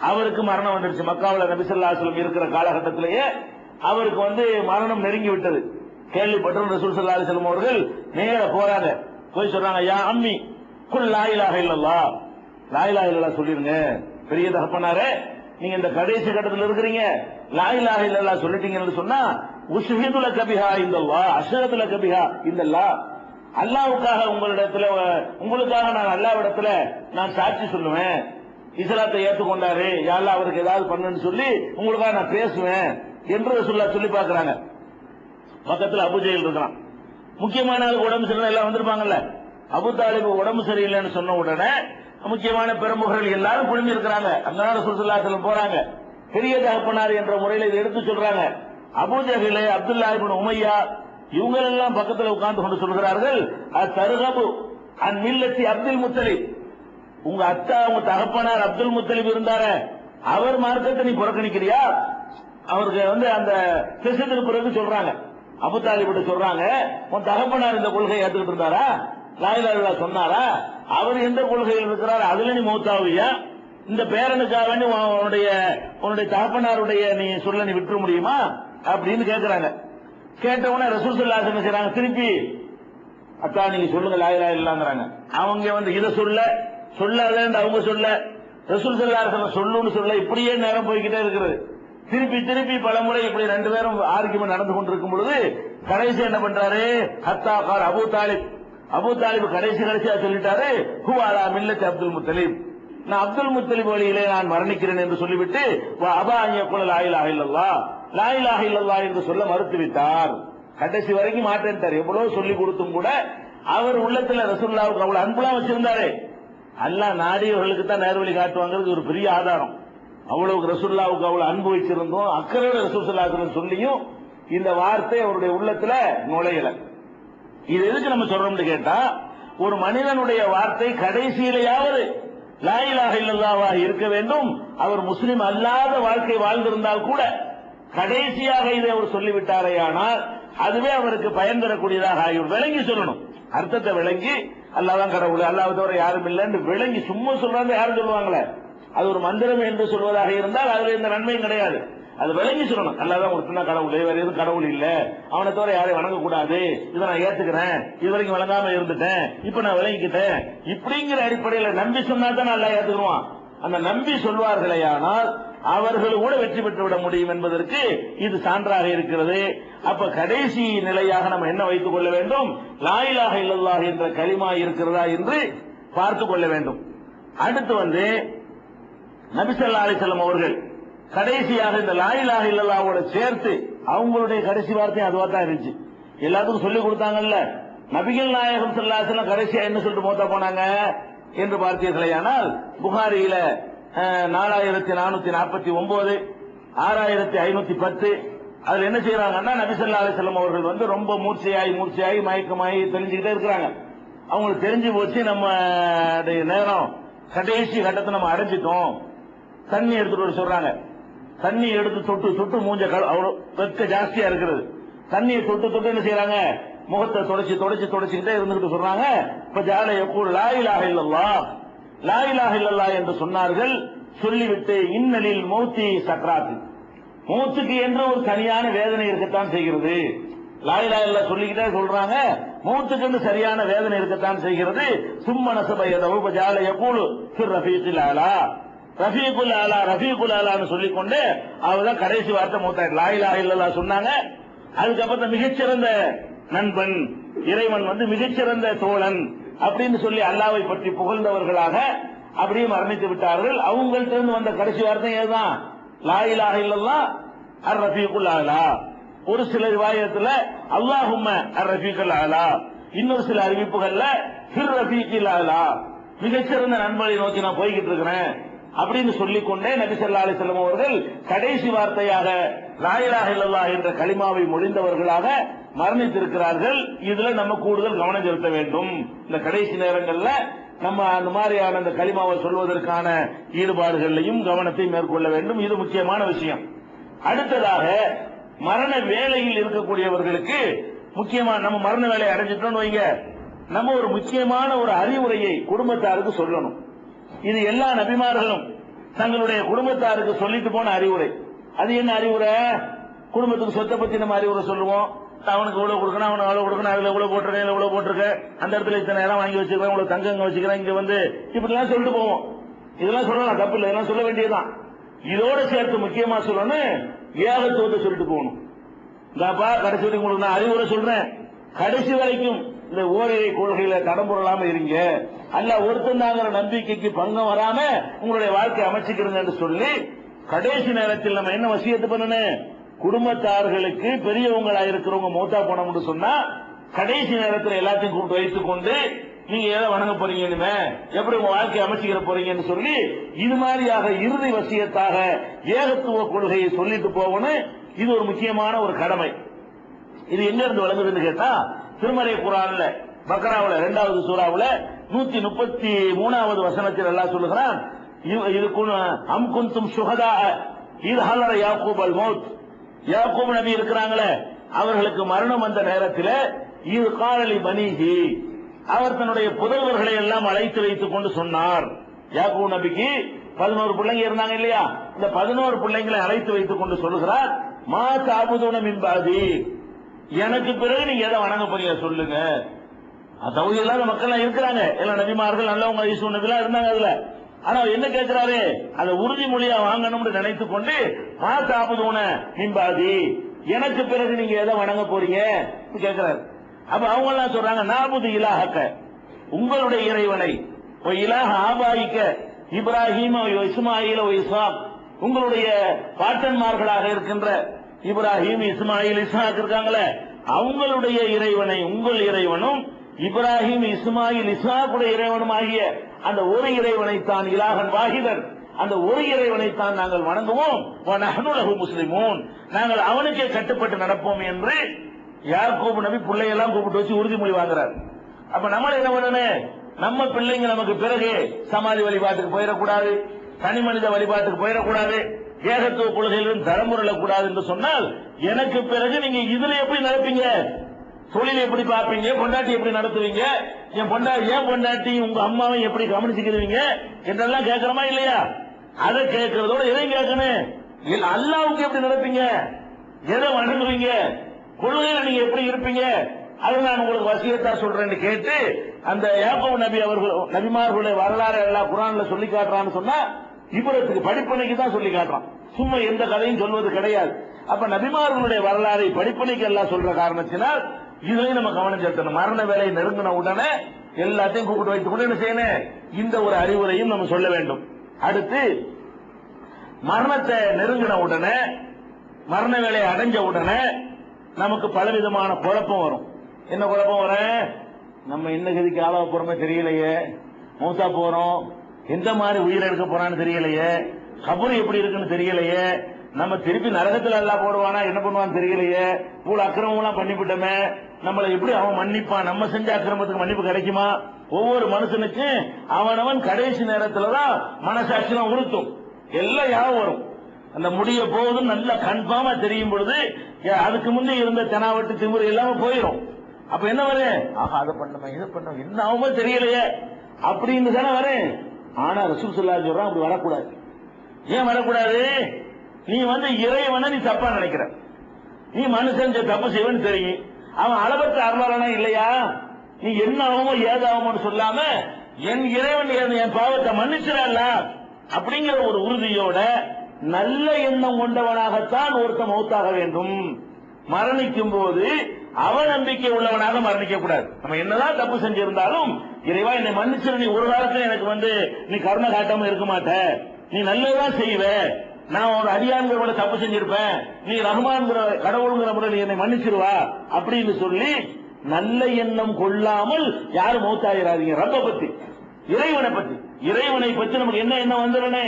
அவருக்கு மரணம் வந்துருச்சு. மக்காவுல நபி ஸல்லல்லாஹு அலைஹி வஸல்லம் இருக்கிற காலகட்டத்திலேயே அவருக்கு மரணம் நெருங்கி விட்டது. கேள்விப்பட்ட ரசூல் ஸல்லல்லாஹு அலைஹி வஸல்லம் அவர்கள் நேர போறாங்க, போய் சொல்றாங்க, யா அம்மி குல் லா இலாஹ இல்லல்லாஹ், லா இலாஹ இல்லல்லாஹ் சொல்லிருங்க. பெரிய தகப்பனாரே, நீங்க இந்த கடைசி கட்டத்தில் இருக்கிறீங்க, லா இலாஹ இல்லல்லாஹ் சொல்லிட்டீங்கன்னு சொன்னா உஷ்ஹிது லக பிஹா இந்தல்லாஹ், அஷ்ஹது லக பிஹா இந்தல்லாஹ், அல்லாஹ்வுக்காக உங்களுக்காக நான் அல்லாஹ்விடத்துல நான் சாட்சி சொல்லுவேன். இஸ்லாத்தை ஏற்றுக்கொண்டாரு, யா அல்லாஹ் அவருக்கு ஏதாவது பண்ணுன்னு சொல்லி உங்களுக்காக நான் பேசுவேன் என்று ரசூலுல்லாஹ் சொல்லி பார்க்கறாங்க. பக்கத்துல அபூ ஜஹல் இருக்கான். முக்கியமான உடம்பு சரியில்லை எல்லாம் வந்திருப்பாங்கல்ல. அபூ தாலிப் உடம்பு சரியில்லைன்னு சொன்ன உடனே முக்கியமான பிரமுகர்கள் எல்லாரும் குழுமி இருக்கிறாங்க. அங்கதான் ரசூல் ஸல்லல்லாஹு அலைஹி வஸல்லம் போறாங்க. பெரிய தகப்பனார் என்ற முறையில் இதை எடுத்து சொல்றாங்க. அபூ ஜஹல், அப்துல்லாஹ் இப்னு உமையா இவங்க எல்லாம் பக்கத்துல உட்கார்ந்து கொண்டு சொல்கிறார்கள், அத்தர்கபு அன் மில்லத்தி அப்துல் முத்தலிப், உங்க அத்தா உங்க தகப்பனார் அப்துல் முத்தலிப் இருந்தாரு, அவர் மார்க்கத்தை நீ புறக்கணிக்கிறியா? அவருக்கு அந்த திசைக்கு பிறகு சொல்றாங்க, அபூ தாலிப் சொல்றாங்க, உன் தகப்பனார் இந்த கொள்கையை ஏத்துக்கிட்டு இருந்தாரா, லா இலாஹ இல்லல்லாஹ் சொன்னாரா, அவர் எந்த கொள்கையில் இருக்கிறார், அதுல நீ மௌத்தாவியா? இந்த பேரனுக்காக வேண்டி உன்னுடைய தகப்பனாருடைய நீ சொல்ல நீ விட்டுற முடியுமா அப்படின்னு கேட்கிறாங்க. கேட்டவுடனே ரசூல் ஸல்லல்லாஹு அலைஹி வஸல்லம் செய்றாங்க, திருப்பி அத்தா நீங்க சொல்லுங்க லா இலாஹ இல்லல்லாஹ்ங்கறாங்க. அவங்க இத சொல்லாதேன்னு அவங்க சொல்ல, ரசூல் ஸல்லல்லாஹு அலைஹி வஸல்லம் சொல்லுன்னு சொல்ல, இப்படியே நேரம் போய்கிட்டே இருக்கிறது. திருப்பி திருப்பி பலமுறை இப்படி ரெண்டு பேரும் ஆர்கியூமென்ட் நடந்து கொண்டிருக்கும் பொழுது கடைசி என்ன பண்றாரு, ஹத்தா கார் அபூ தாலிப் கடைசியா சொல்லிட்டாரு, ஹுவ அலா மில்லத்தி அப்துல் முத்தலிப், நான் அப்துல் முத்தலிப் வழியிலே நான் மரணிக்கிறேன் என்று சொல்லிவிட்டு அபா அன் யகுல லா இலாஹ இல்லல்லாஹ், லா இலாஹ இல்லல்லாஹ் என்று சொல்ல மறுத்துவிட்டார். கடைசி வரைக்கும் மாட்டேன்ட்டார். எவ்வளவு சொல்லி கொடுத்தும் கூட அவர் உள்ளத்துல ரசூலுல்லாஹ்வுக்கு அவ்வளவு அன்புலாம் வச்சிருந்தாரு. அல்லாஹ் நாடியவர்களுக்கு தான் நேர்வழி காட்டுவாங்கிறது ஒரு பெரிய ஆதாரம். அவ்வளவு ரசூலுல்லாஹ்வுக்கு அவ்வளவு அன்பு வச்சிருந்தோம், அக்கறையோட ரசூல் ஸல்லல்லாஹு அலைஹி வஸல்லம் சொல்லியும் இந்த வார்த்தை அவருடைய உள்ளத்துல நுழையல. இது எதுக்கு நம்ம சொல்றோம்னு கேட்டா, ஒரு மனிதனுடைய வார்த்தை கடைசியிலேயாவது லா இலாஹ இல்லல்லாஹ் இருக்க வேண்டும். அவர் முஸ்லிம் அல்லாத வாழ்க்கை வாழ்ந்திருந்தால் கூட கடைசியாக இதை அவர் சொல்லிவிட்டாரேயானால் அதுவே அவருக்கு பயன் தரக்கூடியதாக ஆகியும். விளங்கி சொல்லணும், அர்த்தத்தை விளங்கி, அல்லாஹ் தான் கடவுள், அல்லாஹ் தவிர யாரும் இல்லைன்னு விளங்கி. சும்மா சொல்றாங்க, யாரும் சொல்லுவாங்களே, அது ஒரு மந்திரம் என்று சொல்வதாக இருந்தால் அதுல எந்த நன்மையும் கிடையாது. அது விளங்கி சொல்லணும், அல்லாஹ் தான் ஒருத்தன் தான் கடவுள், வேற எதுவும் கடவுள் இல்ல, அவனை தவிர யாரையும் வணங்க கூடாது, இதை நான் ஏத்துக்கிறேன், இது வரைக்கும் வழங்காம இருந்துட்டேன், இப்ப நான் விளங்கிக்கிட்டேன், இப்படிங்கிற அடிப்படையில் நம்பி சொன்னா தான் நல்லா ஏத்துக்குவான். அந்த நம்பி சொல்வார்களேயானால் அவர்கள் கூட வெற்றி பெற்று விட முடியும் என்பதற்கு இது சான்றாக இருக்கிறது. அப்ப கடைசி நிலையாக நம்ம என்ன வைத்துக் கொள்ள வேண்டும், லா இலாஹ இல்லல்லாஹ் என்ற கலிமா இருக்கிறதா என்று பார்த்துக் கொள்ள வேண்டும். அடுத்து நபி ஸல்லல்லாஹு அலைஹி வஸல்லம் அவர்கள் கடைசியாக இந்த லா இலாஹ இல்லல்லாஹ்வோட சேர்த்து அவங்களுடைய கடைசி வார்த்தை அதுவா தான் இருந்துச்சு. எல்லாத்துக்கும் சொல்லி கொடுத்தாங்கல்ல. நபிகள் நாயகம் ஸல்லல்லாஹு அலைஹி வஸல்லம் கடைசியா என்ன சொல்லிட்டு மௌத்தா போனாங்க என்று பார்த்தீர்களேயானால், புகாரியில 4449, 6510 அதுல என்ன செய்யறாங்கன்னா, நபி ஸல்லல்லாஹு அலைஹி வஸல்லம் அவர்கள் ரொம்ப மூர்ச்சையாகி மயக்கமாகி தெரிஞ்சுக்கிட்டே இருக்கிறாங்க. அவங்களுக்கு தெரிஞ்சு போச்சு, நம்ம நேரம் கடைசி கட்டத்தை நம்ம அடைஞ்சிட்டோம், தண்ணி எடுத்துட்டு வர சொல்றாங்க. தண்ணி எடுத்து தொட்டு மூஞ்ச அவ்வளவு வெக்க ஜாஸ்தியா இருக்கிறது. தண்ணியை தொட்டு என்ன செய்யறாங்க, முகத்தை தொடச்சுக்கிட்டே இருந்துகிட்டு சொல்றாங்க, இப்ப ஜால யகூல் லா இலாஹ இல்லல்லாஹ், லா இலாஹ இல்லல்லாஹ் என்று சொன்னார்கள். சொல்லிவிட்டு இன்னலில் மௌத்தி சக்ராத், மௌத்துக்கு என்று ஒரு தனியான வேதனை இருக்கத்தான் செய்கிறது. லா இலாஹ இல்லல்லாஹ் சொல்லிக்கிட்டே சொல்றாங்க, மௌத்துக்கு என்று சரியான வேதனை இருக்கத்தான் செய்கிறது. சும்ம நஸப யதஹு ஜால யகூல் ஃபிர் ரஃபீகில் அலா, ரஃபீகுல் ஆலா ரஃபீகுல் ஆலான்னு சொல்லிக்கொண்டு அவர்தான் கடைசி வார்த்தை மூத்தாயிட்டு லா இலாஹ இல்லல்லாஹ் சொன்னாங்க. அதுக்கப்புறம் மிகச்சிறந்த நண்பன், இறைவன் மிகச்சிறந்த தோழன் அப்படின்னு சொல்லி அல்லாஹ்வை பற்றி புகழ்ந்தவர்களாக அப்படியே மரணித்து விட்டார்கள். அவங்கள்ட்ட இருந்து வந்த கடைசி வார்த்தை ஏதான்? லா இலாஹ இல்லல்லாஹ் அர் ரஃபீகுல் ஆலா. ஒரு சில ரிவாயத்துல அல்லாஹும்ம அர் ரஃபீகுல் ஆலா, இன்னொரு சில அறிவிப்புகள்ல ஃபிர் ரஃபீகுல் ஆலா, மிகச்சிறந்த நண்பனை நோக்கி நான் போய்கிட்டு இருக்கிறேன் அப்படின்னு சொல்லிக்கொண்டே நபி ஸல்லல்லாஹு அலைஹி வஸல்லம் அவர்கள் கடைசி வார்த்தையாக லா இலாஹ இல்லல்லாஹ் என்ற கலிமாவை மொழிந்தவர்களாக மரணித்திருக்கிறார்கள். இதுல நம்ம கூடுதல் கவனம் செலுத்த வேண்டும். இந்த கடைசி நேரங்கள்ல நம்ம அந்த மாதிரியான அந்த கலிமாவை சொல்வதற்கான ஈடுபாடுகளையும் கவனத்தை மேற்கொள்ள வேண்டும். இது முக்கியமான விஷயம். அடுத்ததாக மரண வேளையில் இருக்கக்கூடியவர்களுக்கு முக்கியமான நம்ம மரண வேலையை அடைஞ்சிட்டோம்னு வைங்க, நம்ம ஒரு முக்கியமான ஒரு அறிவுரையை குடும்பத்தாருக்கு சொல்லணும். இது எல்லா நபிமார்களும் தங்களுடைய குடும்பத்தாருக்கு சொல்லிட்டு போன அறிவுரை. அது என்ன அறிவுரை? குடும்பத்துக்கு சொத்தை பத்தி நம்ம அறிவுரை சொல்லுவோம். அவனுக்கு இவ்வளவு கொடுக்கணும், அவனுக்கு அவ்வளவு கொடுக்கணும், அதுல இவ்வளவு போட்டிருக்கேன், இவ்வளவு போட்டிருக்கேன், அந்த இடத்துல இத்தனை நேரம் வாங்கி வச்சுக்கிறேன், இவ்வளவு தங்கங்க வச்சுக்கிறேன், இங்க இப்படி எல்லாம் சொல்லிட்டு போவோம். இதெல்லாம் சொல்லலாம், தப்பு இல்லை, இதெல்லாம் சொல்ல வேண்டியதுதான். இதோட சேர்த்து முக்கியமா சொல்லணும், ஏகத்துவத்தை சொல்லிட்டு போகணும். இந்தாப்பா கடைசி வரைக்கும் உங்களுக்கு நான் அறிவுரை சொல்றேன், கடைசி வரைக்கும் இந்த ஓரிரை கொள்கையில தடம்புரலாம இருங்க, அல்ல ஒருத்தந்தாங்கிற நம்பிக்கைக்கு பங்கம் வராம உங்களுடைய வாழ்க்கை அமைச்சுக்கிறீங்க என்று சொல்லி கடைசி நேரத்தில் நம்ம என்ன வசியத்து பண்ணணும்? குடும்பத்தார்களுக்கு பெரியவங்களா இருக்கிறவங்க மௌத்தா போனோம்னு சொன்னா கடைசி நேரத்தில் எல்லாத்தையும் கூப்பிட்டு வைத்துக் கொண்டு நீங்க எதை வணங்க போறீங்க, எப்படி உங்க வாழ்க்கையை அமைச்சுக்கிற போறீங்கன்னு சொல்லி இது மாதிரியாக இறுதி வசியத்தாக ஏகத்துவ கொள்கையை சொல்லிட்டு போகணும். இது ஒரு முக்கியமான ஒரு கடமை. இது எங்க இருந்து வழங்குதுன்னு கேட்டா, திருமறை குர்ஆன்ல பக்ராவுல 2வது சூறாவுல 133வது வசனத்தில் அல்லாஹ் சொல்லுகிறான், அம் குன்தும் ஷுஹதா இத் ஹலர யாக்கூப் அல் மௌத். யாக்கூப் நபி இருக்கிறாங்களே, அவர்களுக்கு மரணம் வந்த நேரத்தில் இது காலலி பனீஹி, அவர் தன்னுடைய புதல்வர்களை எல்லாம் அழைத்து வைத்துக் கொண்டு சொன்னார். யாக்கூப் நபிக்கு 11 பிள்ளைங்க இருந்தாங்க இல்லையா, இந்த 11 பிள்ளைங்களை அழைத்து வைத்துக் கொண்டு சொல்லுகிறார், மா தஅபுதுன மின் பாதி, எனக்கு பிறகு நீங்க எதை வணங்க போறீங்க சொல்லுங்க. தௌஹீத் இல்லாத மக்கள் இருக்கிறாங்க, எல்லா நபிமார்கள் நல்லவங்க ஈசு நபிலாம் இருந்தாங்க அதுல. ஆனா என்ன கேட்கிறாரு, அதை உறுதிமொழியா வாங்கணும்னு நினைத்துக் கொண்டு மா தஅபுதுன மின் பாதி, எனக்கு பிறகு நீங்க எதை வணங்க போறீங்க கேட்கிறாரு. அப்ப அவங்க எல்லாம் சொல்றாங்க, நாபுது இலாஹக்க, உங்களுடைய இறைவனை, இலாஹ ஆபாயிக்க இப்ராஹிம் இஸ்மாயில் இஸ்ஹாக், உங்களுடைய பாட்டன்மார்களாக இருக்கின்ற இப்ராஹிம் இஸ்மாயில் இஸ்ஹாக் இருக்காங்களே, அவங்களுடைய இறைவனை, உங்கள் இறைவனும் இப்ராஹிம் இஸ்மாயில் இஸ்ஹாக்குடைய இறைவனும் ஆகிய அந்த ஒரு இறைவனை தான் இலாஹன் வாஹிதன், அந்த ஒரு இறைவனை தான் நாங்கள் வணங்குவோம், நஹ்னு லஹு முஸ்லிமூன், நாங்கள் அவனுக்கே கட்டுப்பட்டு நடப்போம் என்று யாக்கூப் நபி பிள்ளையெல்லாம் கூப்பிட்டு வச்சு உறுதிமொழி வாங்குறார். அப்ப நம்ம என்ன பண்ணணும், நம்ம பிள்ளைங்க நமக்கு பிறகு சமாதி வழிபாட்டுக்கு போயிடக்கூடாது, தனி மனித வழிபாட்டுக்கு போயிடக்கூடாது, ஏகத்துவ கொள்கையிலும் தரமுறக்கூடாது என்று சொன்னால், எனக்கு பிறகு நீங்க இதுல எப்படி நடப்பீங்க, தொழில் எப்படி பார்ப்பீங்க, பொண்டாட்டி எப்படி நடத்துவீங்க, என் பொண்டாட்டி உங்க அம்மாவை எப்படி கவனிச்சுக்கிறீங்க என்றெல்லாம் கேட்கிறோமா இல்லையா? அதை கேட்கறதோட எதையும் கேட்கணும், அல்லாஹ்வுக்கு எப்படி நடப்பீங்க, எதை வணங்குவீங்க, கொள்கையில நீங்க எப்படி இருப்பீங்க, அதை நான் உங்களுக்கு வசியத்தா சொல்றேன்னு கேட்டு அந்த யாக்கூப் நபி அவர்கள் நபிமார்களுடைய வரலாறு எல்லாம் குர்ஆன்ல சொல்லி காட்டுறான்னு சொன்னா இவருக்கு படிப்பனைக்கு தான் சொல்லி காட்டுறான், சும்மா எந்த கதையும் சொல்வது கிடையாது. அப்ப நபிமார்களுடைய வரலாறை படிப்பனைக்கு எல்லாம் சொல்ற காரணத்தினால் இதுலயும் நம்ம கவனம் செலுத்தணும். மரண வேலை நெருங்கின உடனே எல்லாத்தையும் கூப்பிட்டு வைத்துக் கொண்டு என்ன செய்யணும், இந்த ஒரு அறிவுரையும் நம்ம சொல்ல வேண்டும். அடுத்து மரணத்தை நெருங்கின உடனே, மரண வேலையை அடைஞ்ச உடனே நமக்கு பலவிதமான குழப்பம் வரும். என்ன குழப்பம் வரும், நம்ம என்ன கதிக்கு ஆளாக போறோமே தெரியலையே, மூத்தா போறோம், எந்த மாதிரி உயிர் எடுக்க போறான்னு தெரியலையே, கபர் எப்படி இருக்குன்னு தெரியலையே, நம்ம திருப்பி நரகத்துல எல்லாம் போடுவானா என்ன பண்ணுவான்னு தெரியலையே, இவ்வளவு அக்கிரமம் எல்லாம் பண்ணிவிட்டோமே, நம்மளை எப்படி அவன் மன்னிப்பான், நம்ம செஞ்ச அக்கிரமத்துக்கு மன்னிப்பு கிடைக்குமா? ஒவ்வொரு மனுஷனுக்கும் அவனவன் கடைசி நேரத்துலதான் மனசாட்சியம் உறுத்தும், எல்லாம் யாவும் வரும். அந்த முடிய போவதும் நல்ல கன்ஃபார்மா தெரியும் பொழுது அதுக்கு முன்னே இருந்த தெனாவட்டு திமுறை இல்லாம போயிடும். அப்ப என்ன வரும், ஆஹா அதை பண்ண இதை பண்ண என்ன ஆகுமோ தெரியலையே அப்படின்னு தானே வரும். ஆனா ரசூல் ஸல்லல்லாஹு அலைஹி வஸல்லம் சொல்றான், அப்படி வரக்கூடாது. ஏன் வரக்கூடாது, நீ இறைவனை நீ தப்பா நினைக்கிற, நீ மனுஷன் தப்பு செய்வன்னு தெரியும், அவன் அளவற்ற அருளாளனா இல்லையா, நீ என்ன ஆகுமோ ஏதாகுமோன்னு சொல்லாம என் இறைவன் என் பாவத்தை மன்னிச்சிடல அப்படிங்கிற ஒரு உறுதியோட நல்ல எண்ணம் கொண்டவனாகத்தான் ஒருத்தன் மௌத்தாக வேண்டும். மரணிக்கும் போது அவநம்பிக்கை உள்ளவனாக மரணிக்க கூடாது. நம்ம என்னதான் தப்பு செஞ்சிருந்தாலும் இறைவா என்னை மன்னிச்சிரு, நீ ஒரு காலத்துல எனக்கு நீ கருணை காட்டாம இருக்க மாட்ட, நீ நல்லதான் செய்வ, நான் ஒரு அடியான்கிற தப்பு செஞ்சிருப்பேன், நீ ரஹ்மான்கிற கடவுள்ங்கிற முறை நீ என்னை மன்னிச்சிருவா அப்படின்னு சொல்லி நல்ல எண்ணம் கொள்ளாமல் யாரும் மௌத்தாயிராதீங்க. ரப்ப பத்தி, இறைவனை பத்தி நமக்கு என்ன எண்ணம் வந்துடனே,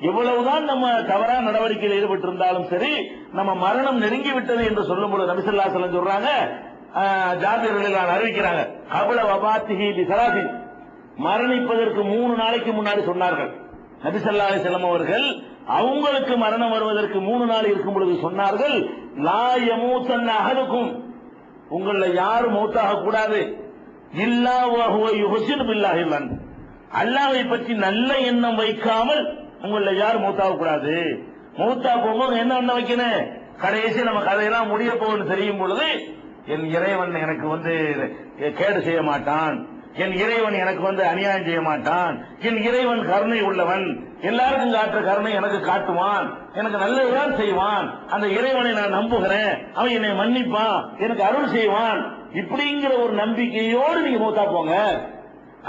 எவ்வளவுதான் நம்ம தவறான நடவடிக்கையில் ஈடுபட்டு இருந்தாலும் சரி, நம்ம மரணம் நெருங்கி விட்டது என்று சொல்லும் பொழுது நபி ஸல்லல்லாஹு அலைஹி வஸல்லம் சொல்றாங்க, ஜாபிர் ரலியல்லாஹு அறிவிக்கிறாங்க, கபல வபாத்திஹி பிஸலாத்தின், மரணிப்பதற்கு 3 நாளைக்கு முன்னாடி சொன்னார்கள். நபி ஸல்லல்லாஹு அலைஹி வஸல்லம் அவர்கள் அவங்களுக்கு மரணம் வருவதற்கு 3 நாள் இருக்கும் பொழுது சொன்னார்கள், லா யமூதன்ன அஹதுக்கும், உங்கள யாரும் மௌத்தாக கூடாது, இல்லா வஹுவ யுஹ்சினு பில்லாஹி லன், அல்லாஹ்வை பற்றி நல்ல எண்ணம் வைக்காமல் உங்கள யாரும் மௌத்தாக கூடாது. மௌத்தா போகும்போது என்ன எண்ணம் வைக்கணும், கடைசி நம்ம கதையெல்லாம் முடிய போகுதுன்னு தெரியும் பொழுது என் இறைவன் எனக்கு கேடு செய்ய மாட்டான், என் இறைவன் எனக்கு அநியாயம் செய்ய மாட்டான், என் இறைவன் கருணை உள்ளவன், எல்லாருக்கும் காட்டுற கருணை எனக்கு காட்டுவான், எனக்கு நல்லதுதான் செய்வான், அந்த இறைவனை நான் நம்புகிறேன், அவன் என்னை மன்னிப்பான், எனக்கு அருள் செய்வான், இப்படிங்கிற ஒரு நம்பிக்கையோடு நீங்க மௌத்தா போங்க.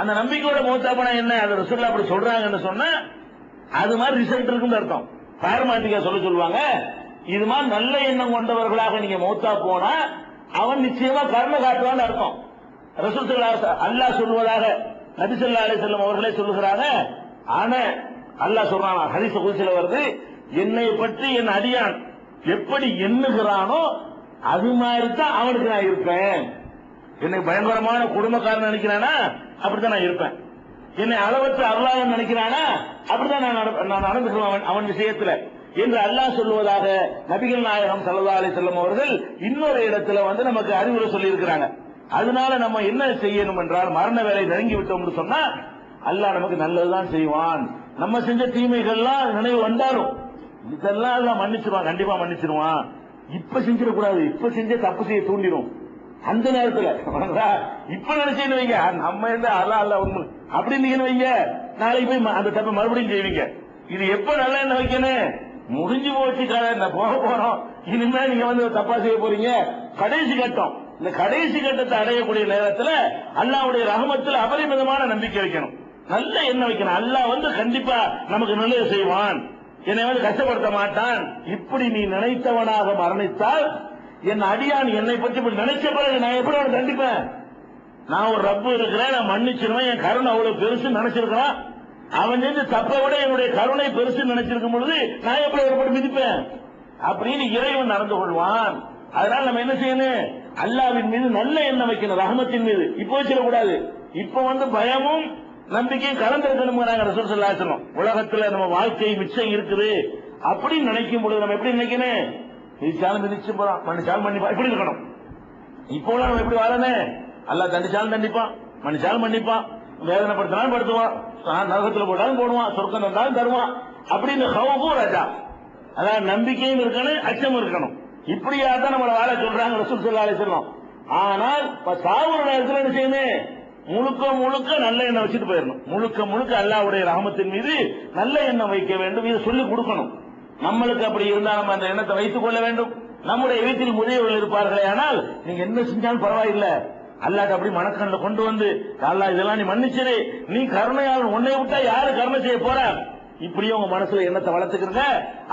அந்த நம்பிக்கையோட மௌத்தா போனா என்ன, அது ரசூலுல்லாஹ் அப்படி சொல்றாங்கன்னு சொன்னா அது மாதிரி ரிசல்ட் இருக்குன்னு அர்த்தம். பாரமாட்டிக்கா சொல்லுவாங்க, இது மாதிரி நல்ல எண்ணம் கொண்டவர்களாக நீங்க மௌத்தா போனா அவன் நிச்சயமா கருணை காட்டுவான்னு அர்த்தம். ரசூல் அல்லாஹ் சொல்வதாக நபி ஸல்லல்லாஹு அலைஹி வஸல்லம் அவர்களே சொல்லுகிறாங்க. ஆனா அல்லாஹ் சொல்றான், ஹதீஸ் குத்ஸில வருது, என்னை பற்றி என் அடியான் எப்படி எண்ணுகிறானோ அது மாதிரி தான் அவனுக்கு நான் இருப்பேன். என்னை பயங்கரமான குடும்பக்காரன் நினைக்கிறானா அப்படித்தான் நான் இருப்பேன், என்னை அளவற்ற அருளாளன் நினைக்கிறானா அப்படித்தான் நான் நடந்துக்குவேன் அவன் விஷயத்துல என்று அல்லாஹ் சொல்லுவதாக நபிகள் நாயகம் ஸல்லல்லாஹு அலைஹி வஸல்லம் அவர்கள் இன்னொரு இடத்துல நமக்கு அறிவுரை சொல்லி இருக்கிறாங்க. அதனால நம்ம என்ன செய்யணும் என்றால், மரண வேலை நெருங்கி விட்டோம்னு சொன்னா அல்லாஹ் நமக்கு நல்லதுதான் செய்வான். நம்ம செஞ்ச தீமைகள்லாம் நினைவு வந்தாலும் இதெல்லாம் எல்லாம் மன்னிச்சிருவான், கண்டிப்பா மன்னிச்சிருவான். இப்ப செஞ்சிடக்கூடாது, இப்ப செஞ்ச தப்பு செய்ய தூண்டிடும். அந்த நேரத்துல இப்ப நினைச்சேன்னு வைங்க, நம்ம அல்ல உண்மை அப்படின்னு வைங்க, நாளைக்கு போய் அந்த தப்பை மறுபடியும் செய்வீங்க. இது எப்ப நல்ல என்ன வைக்கணும், முடிஞ்சு போச்சு போக போறோம், இனிமே நீங்க தப்பா செய்ய போறீங்க. கடைசி கட்டம், இந்த கடைசி கட்டத்தை அடையக்கூடிய நேரத்துல அல்லாஹ்வுடைய ரஹமத்துல அபரிமிதமான நம்பிக்கை வைக்கணும், நல்ல எண்ணம் வைக்கணும். அல்லாஹ் கண்டிப்பா நமக்கு நல்லது செய்வான், என்னை கஷ்டப்படுத்த மாட்டான். இப்படி நீ நினைத்தவனாக மரணித்தால் என் அடியான் என்னை பற்றி நினைச்ச பிறகு நான் எப்படி அவனை தண்டிப்பேன்? நான் ஒரு ரப்பு இருக்கிறேன், நான் மன்னிச்சிருவேன், என் கருணை அவ்வளவு பெருசு நினைச்சிருக்கான், அவன் செஞ்ச தப்பை விட என்னுடைய கருணை பெருசு நினைச்சிருக்கும் பொழுது நான் எப்படி அவரை மிதிப்பேன் அப்படின்னு இறைவன் நடந்து கொள்வான். அதனால நம்ம என்ன செய்யணும், அல்லாஹ்வின் மீது நல்ல எண்ணம் வைக்கணும், ரஹமத்தின் மீது. இப்ப வச்சிடக்கூடாது, இப்ப பயமும் நம்பிக்கையும் கலந்திருக்கணும். ரசூல் ஸல்லல்லாஹு அலைஹி வஸல்லம் உலகத்துல நம்ம வாழ்க்கை மிச்சம் இருக்குது அப்படின்னு நினைக்கும் பொழுது நம்ம எப்படி நினைக்கணும், மிதிச்சாலும் மிதிச்சு போறான், மன்னிச்சாலும் மன்னிப்பான், இப்படி இருக்கணும். இப்போ நம்ம எப்படி வாழணும், அல்லாஹ் தண்டிச்சாலும் தண்டிப்பான், மன்னிச்சாலும் மன்னிப்பான், வேதனைப்படுத்தினாலும் படுத்துவான், நரகத்தில் போட்டாலும் போடுவான், சொர்க்கம் தந்தாலும் தருவான். அப்படின்னு ஹவுஃபும் ரஜா, அதாவது நம்பிக்கையும் இருக்கணும், அச்சமும் இருக்கணும். இப்படியா தான் நம்மளை வாழ சொல்றாங்க ரசூல் ஸல்லல்லாஹு அலைஹி வஸல்லம். ஆனால் சாவுற நேரத்தில் என்ன செய்யணும், முழுக்க முழுக்க நல்ல எண்ணம் வச்சுட்டு போயிடணும். முழுக்க முழுக்க அல்லாஹ்வுடைய ரஹமத்தின் மீது நல்ல எண்ணம் வைக்க வேண்டும். இதை சொல்லி கொடுக்கணும். நம்மளுக்கு அப்படி இருந்தால் நம்ம அந்த எண்ணத்தை வைத்துக் கொள்ள வேண்டும். நம்முடைய வீட்டில் முதியவர்கள் இருப்பார்களே, ஆனால் நீங்க என்ன செஞ்சாலும் பரவாயில்லை, அல்லாஹ் அப்படி மனக்கண்ணில் கொண்டு அல்லாஹ் இதெல்லாம் நீ மன்னிச்சிரு, நீ கருணையாளன், உன்னை விட்டா யாரு கருணை செய்ய போற, இப்படியே உங்க மனசுல எண்ணத்தை வளர்த்துக்கிறங்க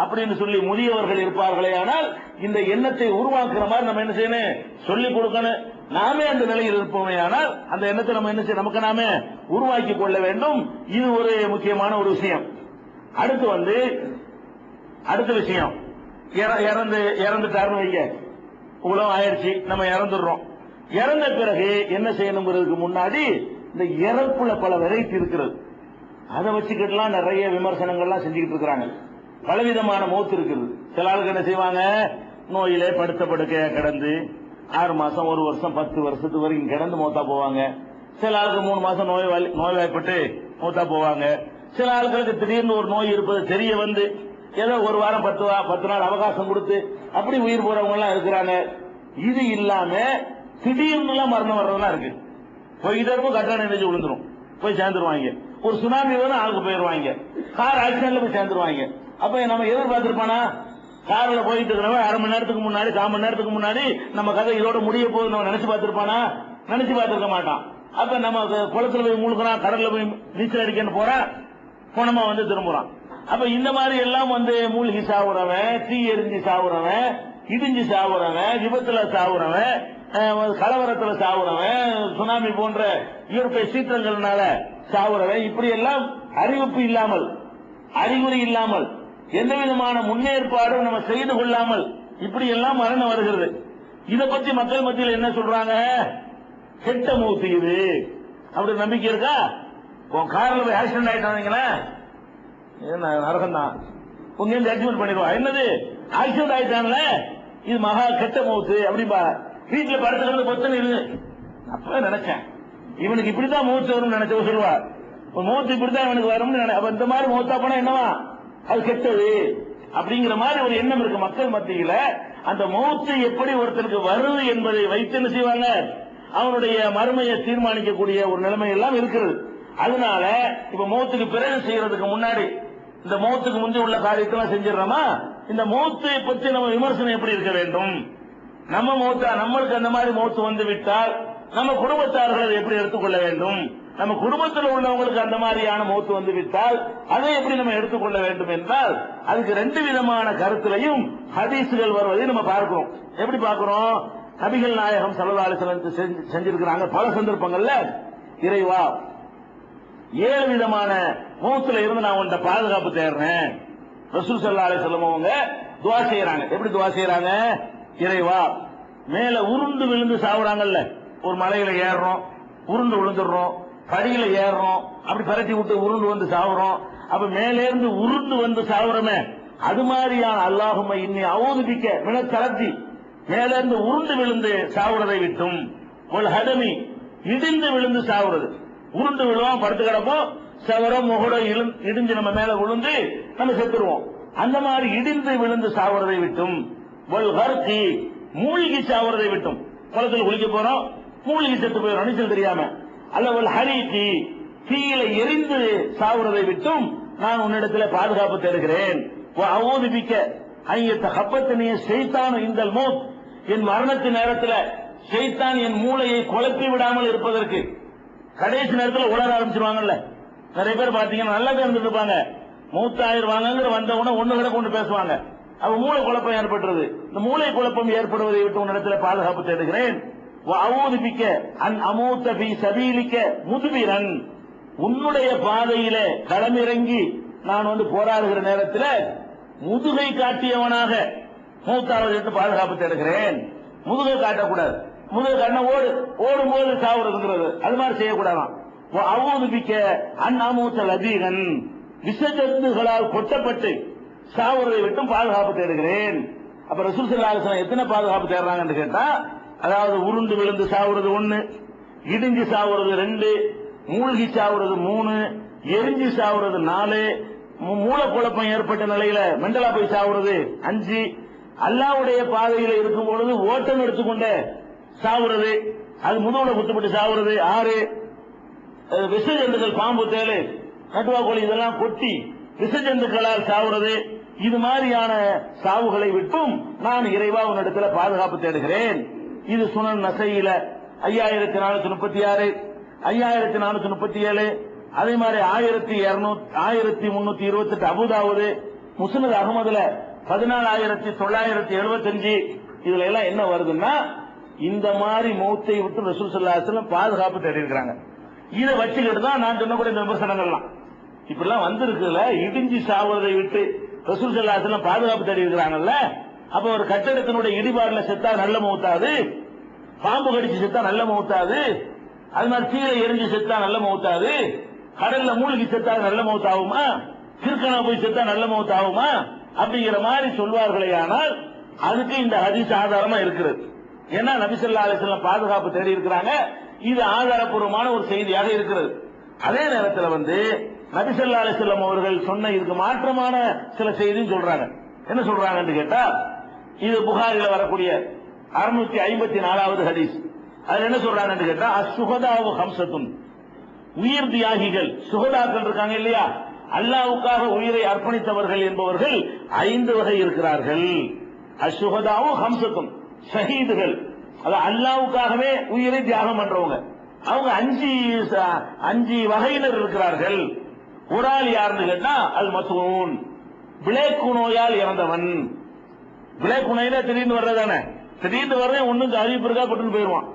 அப்படின்னு சொல்லி முதியவர்கள் இருப்பார்களே, ஆனால் இந்த எண்ணத்தை உருவாக்குற மாதிரி நம்ம என்ன செய்யணும், சொல்லிக் கொடுக்கணும். நாமே அந்த நிலையில் இருப்போமே, ஆனால் அந்த எண்ணத்தை நம்ம என்ன செய்ய, நமக்கு நாமே உருவாக்கி கொள்ள வேண்டும். இது ஒரு முக்கியமான ஒரு விஷயம். அடுத்த விஷயம், இறந்துட்டாருன்னு வைங்க, உலகம் ஆயிடுச்சு, நம்ம இறந்துடுறோம். இறந்த பிறகு என்ன செய்யணுங்கிறதுக்கு முன்னாடி இந்த இறப்புல பல வெரைட்டி இருக்கிறது. அதை வச்சுக்கிட்டுலாம் நிறைய விமர்சனங்கள்லாம் செஞ்சுக்கிட்டு இருக்கிறாங்க. பலவிதமான மௌத்து இருக்குது. சில ஆளுக்கு என்ன செய்வாங்க, நோயிலே படுத்த படுக்கையா கிடந்து 6 மாசம் 1 வருஷம் 10 வருஷத்துக்கு வரைக்கும் கிடந்து மௌத்தா போவாங்க. சில ஆளுக்கு 3 மாசம் நோய்வாய்ப்பட்டு மௌத்தா போவாங்க. சில ஆளுகளுக்கு திடீர்னு ஒரு நோய் இருப்பது தெரிய ஏதோ 1 வாரம் 10 நாள் அவகாசம் கொடுத்து அப்படி உயிர் போறவங்க எல்லாம் இருக்கிறாங்க. இது இல்லாம திடீர்னு மரணம் வர்றதெல்லாம் இருக்கு. போய்கிட்டே இருக்கும், கட்டான நினைச்சு விழுந்துரும், போய் சேர்ந்துருவாங்க. ஒரு சுனாமி வரும் ஆளுக்கு போயிருவாங்க, கார் ஆக்சிடென்ட்ல போய் சேர்ந்துருவாங்க. அப்ப நம்ம எதிர்பார்த்திருப்பானா? கார்ல போயிட்டு இருக்கிறவன் அரை மணி நேரத்துக்கு முன்னாடி 1/4 மணி நேரத்துக்கு முன்னாடி நம்ம கதை இதோட முடிய போகுது நம்ம நினைச்சு பார்த்திருப்பானா? நினைச்சு பார்த்திருக்க மாட்டான். அப்ப நம்ம குளத்துல போய் மூழ்கிறான், கடல்ல போய் நீச்சல் அடிக்கன்னு போறான், போனமா வந்து திரும்புறான். அப்ப இந்த மாதிரி எல்லாம் வந்து மூழ்கி சாவுறவன், தீ எரிஞ்சு சாவுறவன், இடிஞ்சு சாவுறவன், விபத்துல சாவுறவன், கலவரத்துல சாவுறவன், சுனாமி போன்ற இயற்கை சீற்றங்கள்னால சாவுறவன், இப்படி எல்லாம் அறிவிப்பு இல்லாமல், அறிகுறி இல்லாமல், எந்த விதமான முன்னேற்பாடும் நம்ம செய்து கொள்ளாமல் இப்படி எல்லாம் மரணம் வருகிறது. இதை பத்தி மக்கள் மத்தியில் என்ன சொல்றாங்க? கெட்ட மூத்து இது. அப்படி நம்பிக்கை இருக்கா? கார்ல போய் ஆக்சிடென்ட் ஆயிட்டாங்களே, நரகம் தான், உங்க ஜட்ஜ்மெண்ட் பண்ணிடுவா. என்னது ஆக்சிடென்ட் ஆயிட்டாங்களே, இது மகா கெட்ட மூத்து அப்படின்பா. வீட்டுல படுத்துக்கிறது பொத்தனை இருக்கு. அப்ப நினைச்சேன் இவனுக்கு இப்படித்தான் மூச்சு வரும்னு நினைச்ச சொல்லுவா. மூத்து இப்படித்தான் இவனுக்கு வரும்னு நினை. அப்ப இந்த மாதிரி மூத்தா போனா என்னவா? அது கெட்டது அப்படிங்கிற மாதிரி ஒரு எண்ணம் இருக்கு மக்கள் மத்தியில. அந்த மௌத்து எப்படி ஒருத்தருக்கு வருது என்பதை வைத்து என்ன செய்வாங்க? அவனுடைய மறுமையை தீர்மானிக்கக்கூடிய ஒரு நிலைமை எல்லாம் இருக்கிறது. அதனால இப்ப மௌத்துக்கு பிறகு செய்யறதுக்கு முன்னாடி இந்த மௌத்துக்கு முந்தைய உள்ள காரியத்தெல்லாம் செஞ்சிடறோமா? இந்த மௌத்தை பற்றி நம்ம விமர்சனம் எப்படி இருக்க வேண்டும்? நம்ம மௌத்தா, நம்மளுக்கு அந்த மாதிரி மௌத்து வந்து விட்டால் நம்ம குடும்பத்தார்கள் அதை எப்படி எடுத்துக்கொள்ள வேண்டும்? நம்ம குடும்பத்தில் உள்ளவங்களுக்கு அந்த மாதிரியான மௌத்து வந்து விட்டால் அதை எப்படி நம்ம எடுத்துக்கொள்ள வேண்டும் என்றால் அதுக்கு 2 விதமான கருத்துலையும் ஹதீசுகள் வருவதை நம்ம பார்க்கிறோம். எப்படி பார்க்கிறோம்? நபிகள் நாயகம் ஸல்லல்லாஹு அலைஹி வஸல்லம் செஞ்சிருக்கிறாங்க பல சந்தர்ப்பங்கள்ல, இறைவா 7 விதமான மௌத்துல இருந்து நான் உன்கிட்ட பாதுகாப்பு தேடுறேன். ரசூல் ஸல்லல்லாஹு அலைஹி வஸல்லம் அவங்க துஆ செய்யறாங்க. எப்படி துஆ செய்யறாங்க? இறைவா, மேல உருண்டு விழுந்து சாவுறாங்கல்ல, ஒரு மலையில ஏறுறோம், உருண்டு விழுந்துடுறோம், படியில ஏறுறோம், அப்படி பரட்டி விட்டு உருண்டு வந்து சாவுறோம். அப்ப மேலே இருந்து உருண்டு வந்து சாவுறமே, அது மாதிரியான அல்லாஹும்ம இன்னி அஊதுபிக்க மினத் தரத்தி, மேல இருந்து உருண்டு விழுந்து சாவுறதை விட்டும், வல் ஹதமி இடிந்து விழுந்து சாவுறது, உருண்டு விழுவோம், படுத்து கிடப்போம், செவரம் முகடம் இடிஞ்சு நம்ம மேல விழுந்து நம்ம செத்துருவோம். அந்த மாதிரி இடிந்து விழுந்து சாவுறதை விட்டும், வல் கர்கி மூழ்கி சாவுறதை விட்டும், குளத்தில் குளிக்க போறோம் மூழ்கி செத்து போயிடும் நீச்சல் தெரியாம, அல்ல வல் ஹரீகி தீயில எரிந்து சாவுறதை விட்டும் நான் உன்னிடத்தில் பாதுகாப்பு தேடுகிறேன். அஊதுபிக்க ஐயத்த ஹப்பத்தனிய ஷைத்தான் இந்தல் மௌத், என் மரணத்தின் நேரத்தில் ஷைத்தான் என் மூளையை குழப்பி விடாமல் இருப்பதற்கு. கடைசி நேரத்தில் உலர ஆரம்பிச்சிருவாங்கல்ல, நிறைய பேர் பாத்தீங்கன்னா நல்லா இருந்துட்டு இருப்பாங்க, மூத்தாயிருவாங்க வந்தவன ஒண்ணு கிட கொண்டு பேசுவாங்க, அவ மூளை குழப்பம் ஏற்பட்டுறது. இந்த மூளை குழப்பம் ஏற்படுவதை விட்டு உன்னிடத்தில் பாதுகாப்பு தேடுகிறேன். அஊதுபிக்க அன் அமூத்த பி சபீலிக்க முதுபிரன், உன்னுடைய பாதையில களமிறங்கி நான் வந்து போராடுகிற நேரத்தில் முதுகை காட்டியவனாக மூத்தாவது பாதுகாப்பு தேடுகிறேன். முதுகை காட்டக்கூடாது, முதுகை காட்டின ஓடும் போது சாவுறதுங்கிறது அது மாதிரி செய்யக்கூடாதான். அஊதுபிக்க அன் அமூத்த லதீகன், விஷஜந்துகளால் கொட்டப்பட்டு சாவுறதை விட்டும் பாதுகாப்பு தேடுகிறேன். அப்ப ரசூல் ஸல்லல்லாஹு அலைஹி வஸல்லம் எத்தனை பாதுகாப்பு தேடுறாங்கன்னு கேட்டா, அதாவது உருண்டு விழுந்து சாவுறது 1, இடிஞ்சு சாவுறது 2, மூழ்கி சாவுறது 3, எரிஞ்சு சாவுறது 4, மூலக்குழப்பம் ஏற்பட்ட நிலையில மெண்டலா போய் சாவுறது 5, அல்லாஹ்வுடைய பாதையில இருக்கும் பொழுது ஓட்டம் எடுத்துக்கொண்டே சாவுறது, அது முதுகுல குத்துப்பட்டு சாவுறது 6, விஷஜந்துகள் பாம்பு தேளு நட்டுவா கோழி இதெல்லாம் கொட்டி விஷஜந்துக்களால் சாவுறது, இது மாதிரியான சாவுகளை விட்டும் நான் இறைவா உன்னிடத்தில் பாதுகாப்பு தேடுகிறேன். இது சுனன் நசையில 5436, 5437, அதே மாதிரி 1328 அபூதாவுது, முஸ்னத் அகமதுல 14975. இதுல எல்லாம் என்ன வருதுன்னா, இந்த மாதிரி மௌத்தை விட்டு ரசூல் ஸல்லல்லாஹு அலைஹி வஸல்லம் பாதுகாப்பு தேடி இருக்கிறாங்க. இதை வச்சுக்கிட்டு தான் நான் சொன்னக்கூடிய இந்த விமர்சனங்கள்லாம் இப்படிலாம் வந்திருக்குல்ல. இடிஞ்சு சாவுறதை விட்டு ரசூல் ஸல்லல்லாஹு அலைஹி வஸல்லம் பாதுகாப்பு தேடி இருக்கிறாங்கல்ல. அப்ப ஒரு கட்டடத்தினுடைய இடிபாடுல செத்தா நல்ல மௌத்தாது, பாம்பு கடிச்சு செத்தா நல்ல மௌத்தாது, அது மாதிரி தீரை எரிஞ்சு செத்தா நல்ல மௌத்தாது, கடல்ல மூழ்கி செத்தா நல்ல மௌத்தாகுமா, கிறுக்கனா போய் செத்தா நல்ல மௌத்தாகுமா அப்படிங்கிற மாதிரி சொல்வார்களே. ஆனால் அதுக்கு இந்த ஹதீஸ் ஆதாரமா இருக்கிறது. ஏன்னா நபி ஸல்லல்லாஹு அலைஹி வஸல்லம் பாதுகாப்பு தேடி இருக்கிறாங்க, இது ஆதாரப்பூர்வமான ஒரு செய்தியாக இருக்கிறது. அதே நேரத்தில் வந்து நபி ஸல்லல்லாஹு அலைஹி வஸல்லம் அவர்கள் சொன்ன இதுக்கு மாற்றமான சில செய்தியும் சொல்றாங்க. என்ன சொல்றாங்கன்னு கேட்டா, இது புகாரில வரக்கூடிய 654வது ஹதீஸ். அது என்ன சொல்றாங்கன்னு கேட்டா, அஸ்ஸுஹதாவு ஹம்சத்துன், உயிர் தியாகிகள் சுகதாக்கள் இருக்காங்க இல்லையா, அல்லாஹ்வுக்காக உயிரை அர்ப்பணித்தவர்கள் என்பவர்கள் 5 வகை இருக்கிறார்கள். அஷ்ஹுதாவு ஹம்சத்தும், ஷஹீதுகள் அது அல்லாஹ்வுக்காகவே உயிரை தியாகம் பண்றவங்க, அவங்க 5 வகையினர் இருக்கிறார்கள். ஒரு ஆள் யாருன்னு கேட்டா அல் மஸ்ஊன், பிளேக்கு நோயால் இறந்தவன். பிளேக்கு நோயில திடீர்னு வர்றதானே, திடீர்னு வர்றேன் ஒண்ணுக்கு அறிவிப்பு இருக்கா பட்டுன்னு போயிடுவான்.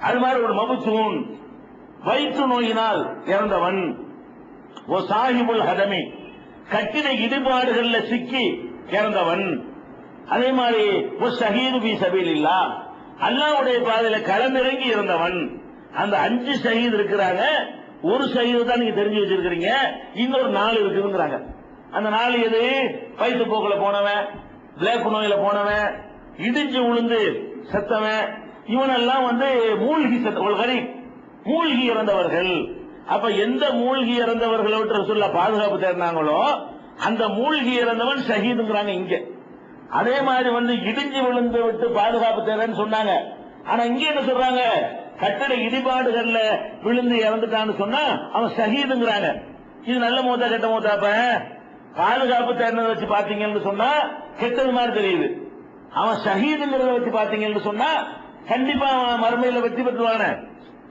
அது மாதிரி ஒரு மபுசூன், வயிற்று நோயினால் இறந்தவன். ஓ சாஹிபுல் ஹதமி, கட்டிட இடிபாடுகள்ல சிக்கி இறந்தவன். அதே மாதிரி ஒரு ஷஹீது பி சபீலில்லாஹ், அல்லாஹ்வுடைய பாதையில களமிறங்கி இறந்தவன். அந்த 5 ஷஹீத் இருக்கிறாங்க. ஒரு ஷஹீது தான் நீங்க தெரிஞ்சு வச்சிருக்கீங்க, இன்னொரு 4 இருக்குங்கிறாங்க. அந்த 4 எது? வயிற்று போக்குல போனவன், பிளேக் நோயில போனவன், இடிஞ்சு விழுந்து செத்தவன், இவனெல்லாம் மூழ்கி மூழ்கி இறந்தவர்கள். அப்ப எந்த மூழ்கி இறந்தவர்களை விட்டு ரசூலுல்லாஹ் பாதுகாப்பு தேடினாங்களோ அந்த மூழ்கி இறந்தவன் ஷஹீதுங்கிறாங்க இங்க. அதே மாதிரி இடிஞ்சு விழுந்து விட்டு பாதுகாப்பு தேடுறேன்னு சொன்னாங்க. ஆனா இங்க என்ன சொல்றாங்க? கட்டட இடிபாடுகள்ல விழுந்து இறந்துட்டான்னு சொன்னா அவன் ஷஹீதுங்கிறாங்க. இது நல்ல மூத்தா கெட்ட மூத்தாப்ப? பாதுகாப்பு தேடினதை வச்சு பாத்தீங்கன்னு சொன்னா கெட்டது மாதிரி தெரியுது. அவன் ஷஹீதுங்கிறத வச்சு பாத்தீங்கன்னு சொன்னா கண்டிப்பா அவன் மறுமையில வெற்றி பெற்றுவான.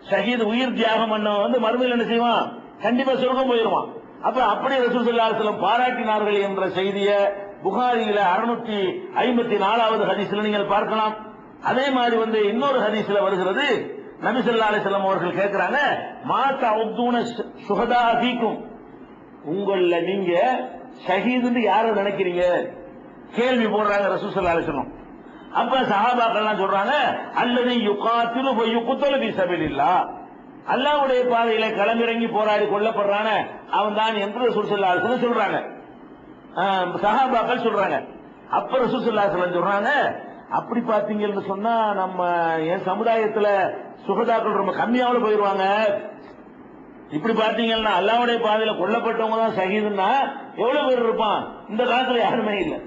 ஷஹீத் உயிர் தியாகம் பண்ண மறுமையில் என்ன செய்வான்? கண்டிப்பா சொர்க்கம் போயிருவான். அப்ப அப்படி ரசூல் ஸல்லல்லாஹு அலைஹி வஸல்லம் பாராட்டினார்கள் என்ற செய்தியை புகாரியில 654வது ஹதீஸ்ல நீங்கள் பார்க்கலாம். அதே மாதிரி இன்னொரு ஹதீஸ்ல வருகிறது, நபி ஸல்லல்லாஹு அலைஹி வஸல்லம் அவர்கள் கேட்கிறாங்க, மா தஅதுன ஷுஹதா ஃபீக்கும், உங்கள நீங்க ஷஹீதுன்னு யாரை நினைக்கிறீங்க? கேள்வி போடுறாங்க ரசூல் ஸல்லல்லாஹு அலைஹி வஸல்லம். அப்ப சஹாபாக்கள் சொல்றாங்க, அல்லது யுகாத்திலு வ யுக்தலு ஃபீ சபீலில்லாஹ், அல்லாஹ்வுடைய பாதையில களமிறங்கி போராடி கொல்லப்படுறான அவன் தான் என்று ரசூல் ஸல்லல்லாஹு அலைஹி வஸல்லம் சொல்றாங்க. சஹாபாக்கள் சொல்றாங்க. அப்ப ரசூல் ஸல்லல்லாஹு அலைஹி வஸல்லம் சொல்றாங்க, அப்படி பாத்தீங்கன்னு சொன்னா நம்ம என் சமுதாயத்துல சுகதாக்கள் ரொம்ப கம்மியாவது போயிருவாங்க. இப்படி பாத்தீங்கன்னா அல்லாஹ்வுடைய பாதையில கொல்லப்பட்டவங்க தான் ஷஹீதுன்னா எவ்வளவு பேர் இருப்பான்? இந்த காலத்துல யாருமே இல்லை.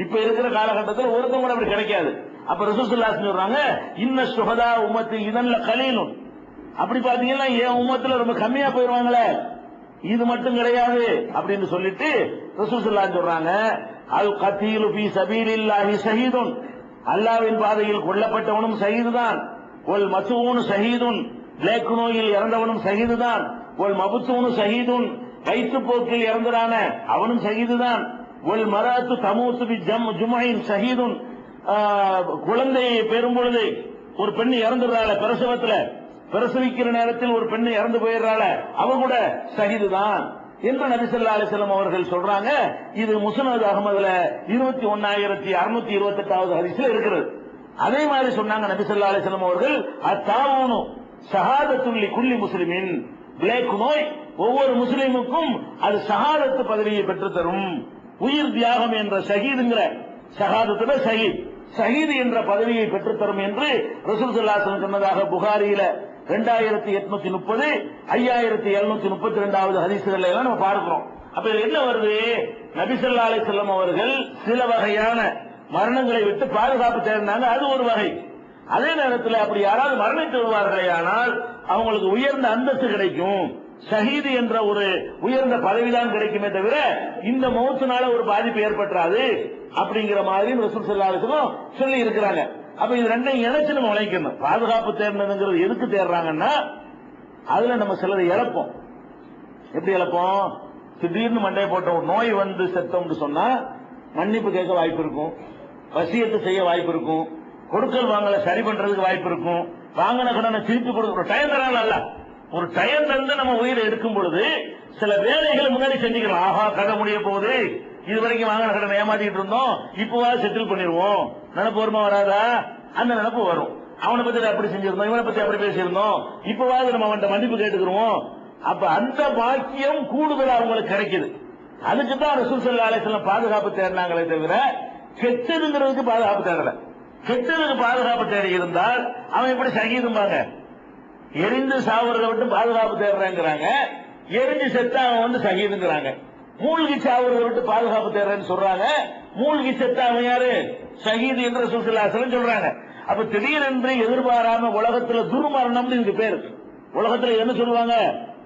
இப்ப இருக்கிற காலகட்டத்தில் ஒருத்தம் கூட அப்படி கிடைக்காது. அப்ப ரசூல் ஸல்லல்லாஹு அலைஹி வஸல்லம் சொல்றாங்க, இன்ன ஷுஹதா உம்மத்தி இதன்ல கலீலும், அப்படி பாத்தீங்கன்னா என் உம்மத்துல ரொம்ப கம்மியா போயிருவாங்களே, இது மட்டும் கிடையாது அப்படின்னு சொல்லிட்டு ரசூல் ஸல்லல்லாஹு அலைஹி வஸல்லம் சொல்றாங்க, அல் கத்தீலு ஃபீ சபீலில்லாஹி ஷஹீதுன், அல்லாஹ்வின் பாதையில் கொல்லப்பட்டவனும் ஷஹீது தான். ஒல் மஸ்ஊன் ஷஹீதுன், பிளேக் நோயில் இறந்தவனும் ஷஹீது தான். ஒல் மபுத்தூன் ஷஹீதுன், வயிற்றுப்போக்கில் இறந்தரான அவனும் ஷஹீது தான். ஒல் மராத்து தமூத்து பி ஜும்ஐன் ஷஹீதுன், குழந்தையை பெறும் பொழுது ஒரு பெண் இறந்துடுறாள், பிரசவத்துல பிரசவிக்கிற நேரத்தில் ஒரு பெண் இறந்து போயிடுறாள், அவ கூட ஷஹீது தான் என்று நபி ஸல்லல்லாஹு அலைஹி வஸல்லம் அவர்கள் சொல்றாங்க. இது முஸ்னத் அஹ்மதுல 21628வது ஹதீஸ்ல இருக்கிறது. அதே மாதிரி சொன்னாங்க நபி ஸல்லல்லாஹு அலைஹி வஸல்லம் அவர்கள், அத்தாவுனு ஷஹாதத்துல் லிகுல்லி முஸ்லிமின், பிளேக் நோய் ஒவ்வொரு முஸ்லிமுக்கும் அது ஷஹாதத்து பதவியை பெற்று தரும். உயிர் தியாகம் என்ற ஷஹீதுங்கிற ஷஹாதத்துல ஷஹீத் என்ற பதவியை பெற்றுத் தரும் என்று ரசூல் ஸல்லல்லாஹு அலைஹி வஸல்லம் சொன்னதாக புகாரியில 2830 5732வது ஹதீஸ்கள் எல்லாம் நம்ம பார்க்கிறோம். அப்ப இது என்ன வருது? நபி ஸல்லல்லாஹு அலைஹி வஸல்லம் அவர்கள் சில வகையான மரணங்களை விட்டு பாதுகாப்பு தேடினாங்க, அது ஒரு வகை. அதே நேரத்தில் அப்படி யாராவது மரணித்து விடுவார்களே ஆனால் அவங்களுக்கு உயர்ந்த அந்தஸ்து கிடைக்கும், ஷஹீது என்ற ஒரு உயர்ந்த பதவிதான் கிடைக்குமே தவிர இந்த மௌத்தினால ஒரு பாதிப்பு ஏற்பட்டாது அப்படிங்கிற மாதிரி ரசூல் ஸல்லல்லாஹு அலைஹி வஸல்லம் சொல்லி இருக்கிறாங்க. அப்ப இது ரெண்டையும் இணைச்சு நம்ம உழைக்கணும். பாதுகாப்பு தேடுனதுங்கிறது எதுக்கு தேடுறாங்கன்னா அதுல நம்ம சிலரை இழப்போம். எப்படி இழப்போம்? திடீர்னு மண்டையை போட்ட ஒரு நோய் செத்தோம்னு சொன்னா மன்னிப்பு கேட்க வாய்ப்பு இருக்கும், வசியத்து செய்ய வாய்ப்பு இருக்கும், கொடுக்கல் வாங்கல சரி பண்றதுக்கு வாய்ப்பு இருக்கும், வாங்கின கடனை திருப்பி கொடுக்க டைம் தராங்கல்ல, ஒரு டைம் தந்து நம்ம உயிரை எடுக்கும் பொழுது சில வேலைகளை முன்னாடி செஞ்சுக்கலாம். ஆஹா, கடை முடிய போகுது, இது வரைக்கும் வாங்கின கடனை ஏமாத்திட்டு இருந்தோம், இப்பவாது செட்டில் பண்ணிடுவோம், நினைப்பு வருமா வராதா? அந்த நினைப்பு வரும். அவனை பத்தி அப்படி செஞ்சிருந்தோம், இவனை பத்தி அப்படி பேசியிருந்தோம், இப்பவாது நம்ம அவன்கிட்ட மன்னிப்பு கேட்டுக்கிறோம். அப்ப அந்த பாக்கியம் கூடுதல் அவங்களுக்கு கிடைக்குது. அதுக்கு தான் ரசூல் ஸல்லல்லாஹு அலைஹி வஸல்லம் பாதுகாப்பு தேடினாங்களே தவிர கெட்டதுங்கிறதுக்கு பாதுகாப்பு தேடல. கெட்டதுக்கு பாதுகாப்பு தேடி இருந்தால் அவன் எப்படி ஷஹீதும்பாங்க? எரிந்து சாவுறதை விட்டு பாதுகாப்பு தேடுறேங்கிறாங்க, எரிஞ்சு செத்தா அவன் ஷஹீதுங்கிறாங்க. மூழ்கி சாவுறதை விட்டு பாதுகாப்பு தேடுறேன்னு சொல்றாங்க, மூழ்கி செத்தா அவன் யாரு? ஷஹீது என்று ரசூல் ஸல்லல்லாஹு அலைஹி வஸல்லம் சொல்றாங்க. அப்ப திடீரென்று எதிர்பாராம உலகத்துல துர்மரணம்னு இதுக்கு பேரு. உலகத்துல என்ன சொல்லுவாங்க?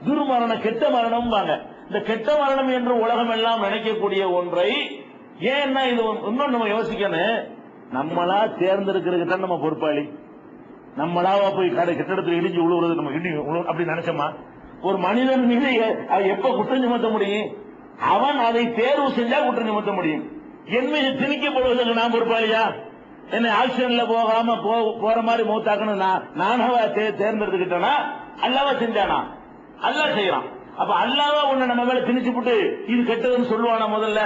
துர்மரணம், கெட்ட மரணம். இந்த கெட்ட மரணம் என்று உலகம் எல்லாம் நினைக்கக்கூடிய ஒன்றை ஏன்னா இது இன்னும் நம்ம யோசிக்கணும். நம்மளா தேர்ந்தெடுக்கிறதுக்கு தான் நம்ம பொறுப்பாளி. நம்மளாவா போய் கட்டிடத்தில் இடிஞ்சு விழுவுறது நம்ம அப்படி நினைச்சோமா? ஒரு மனிதன் மீது எப்ப குற்றம் சுமத்த முடியும்? அவன் அதை தேர்வு செஞ்சா குற்றம் சுமத்த முடியும். என் மீது திணிக்கப்படுவதற்கு நான் பொறுப்பாளியா? என்னை ஆக்சிடென்ட்ல போகாம போற மாதிரி மூத்தாக்கணும் நானாவா தேர்ந்தெடுத்துக்கிட்டேனா? அல்லாவா செஞ்சானா? அல்லாஹ் செய்யறான். அப்ப அல்லாவா ஒண்ணு நம்ம மேல திணிச்சு போட்டு இது கெட்டதுன்னு சொல்லுவானா? முதல்ல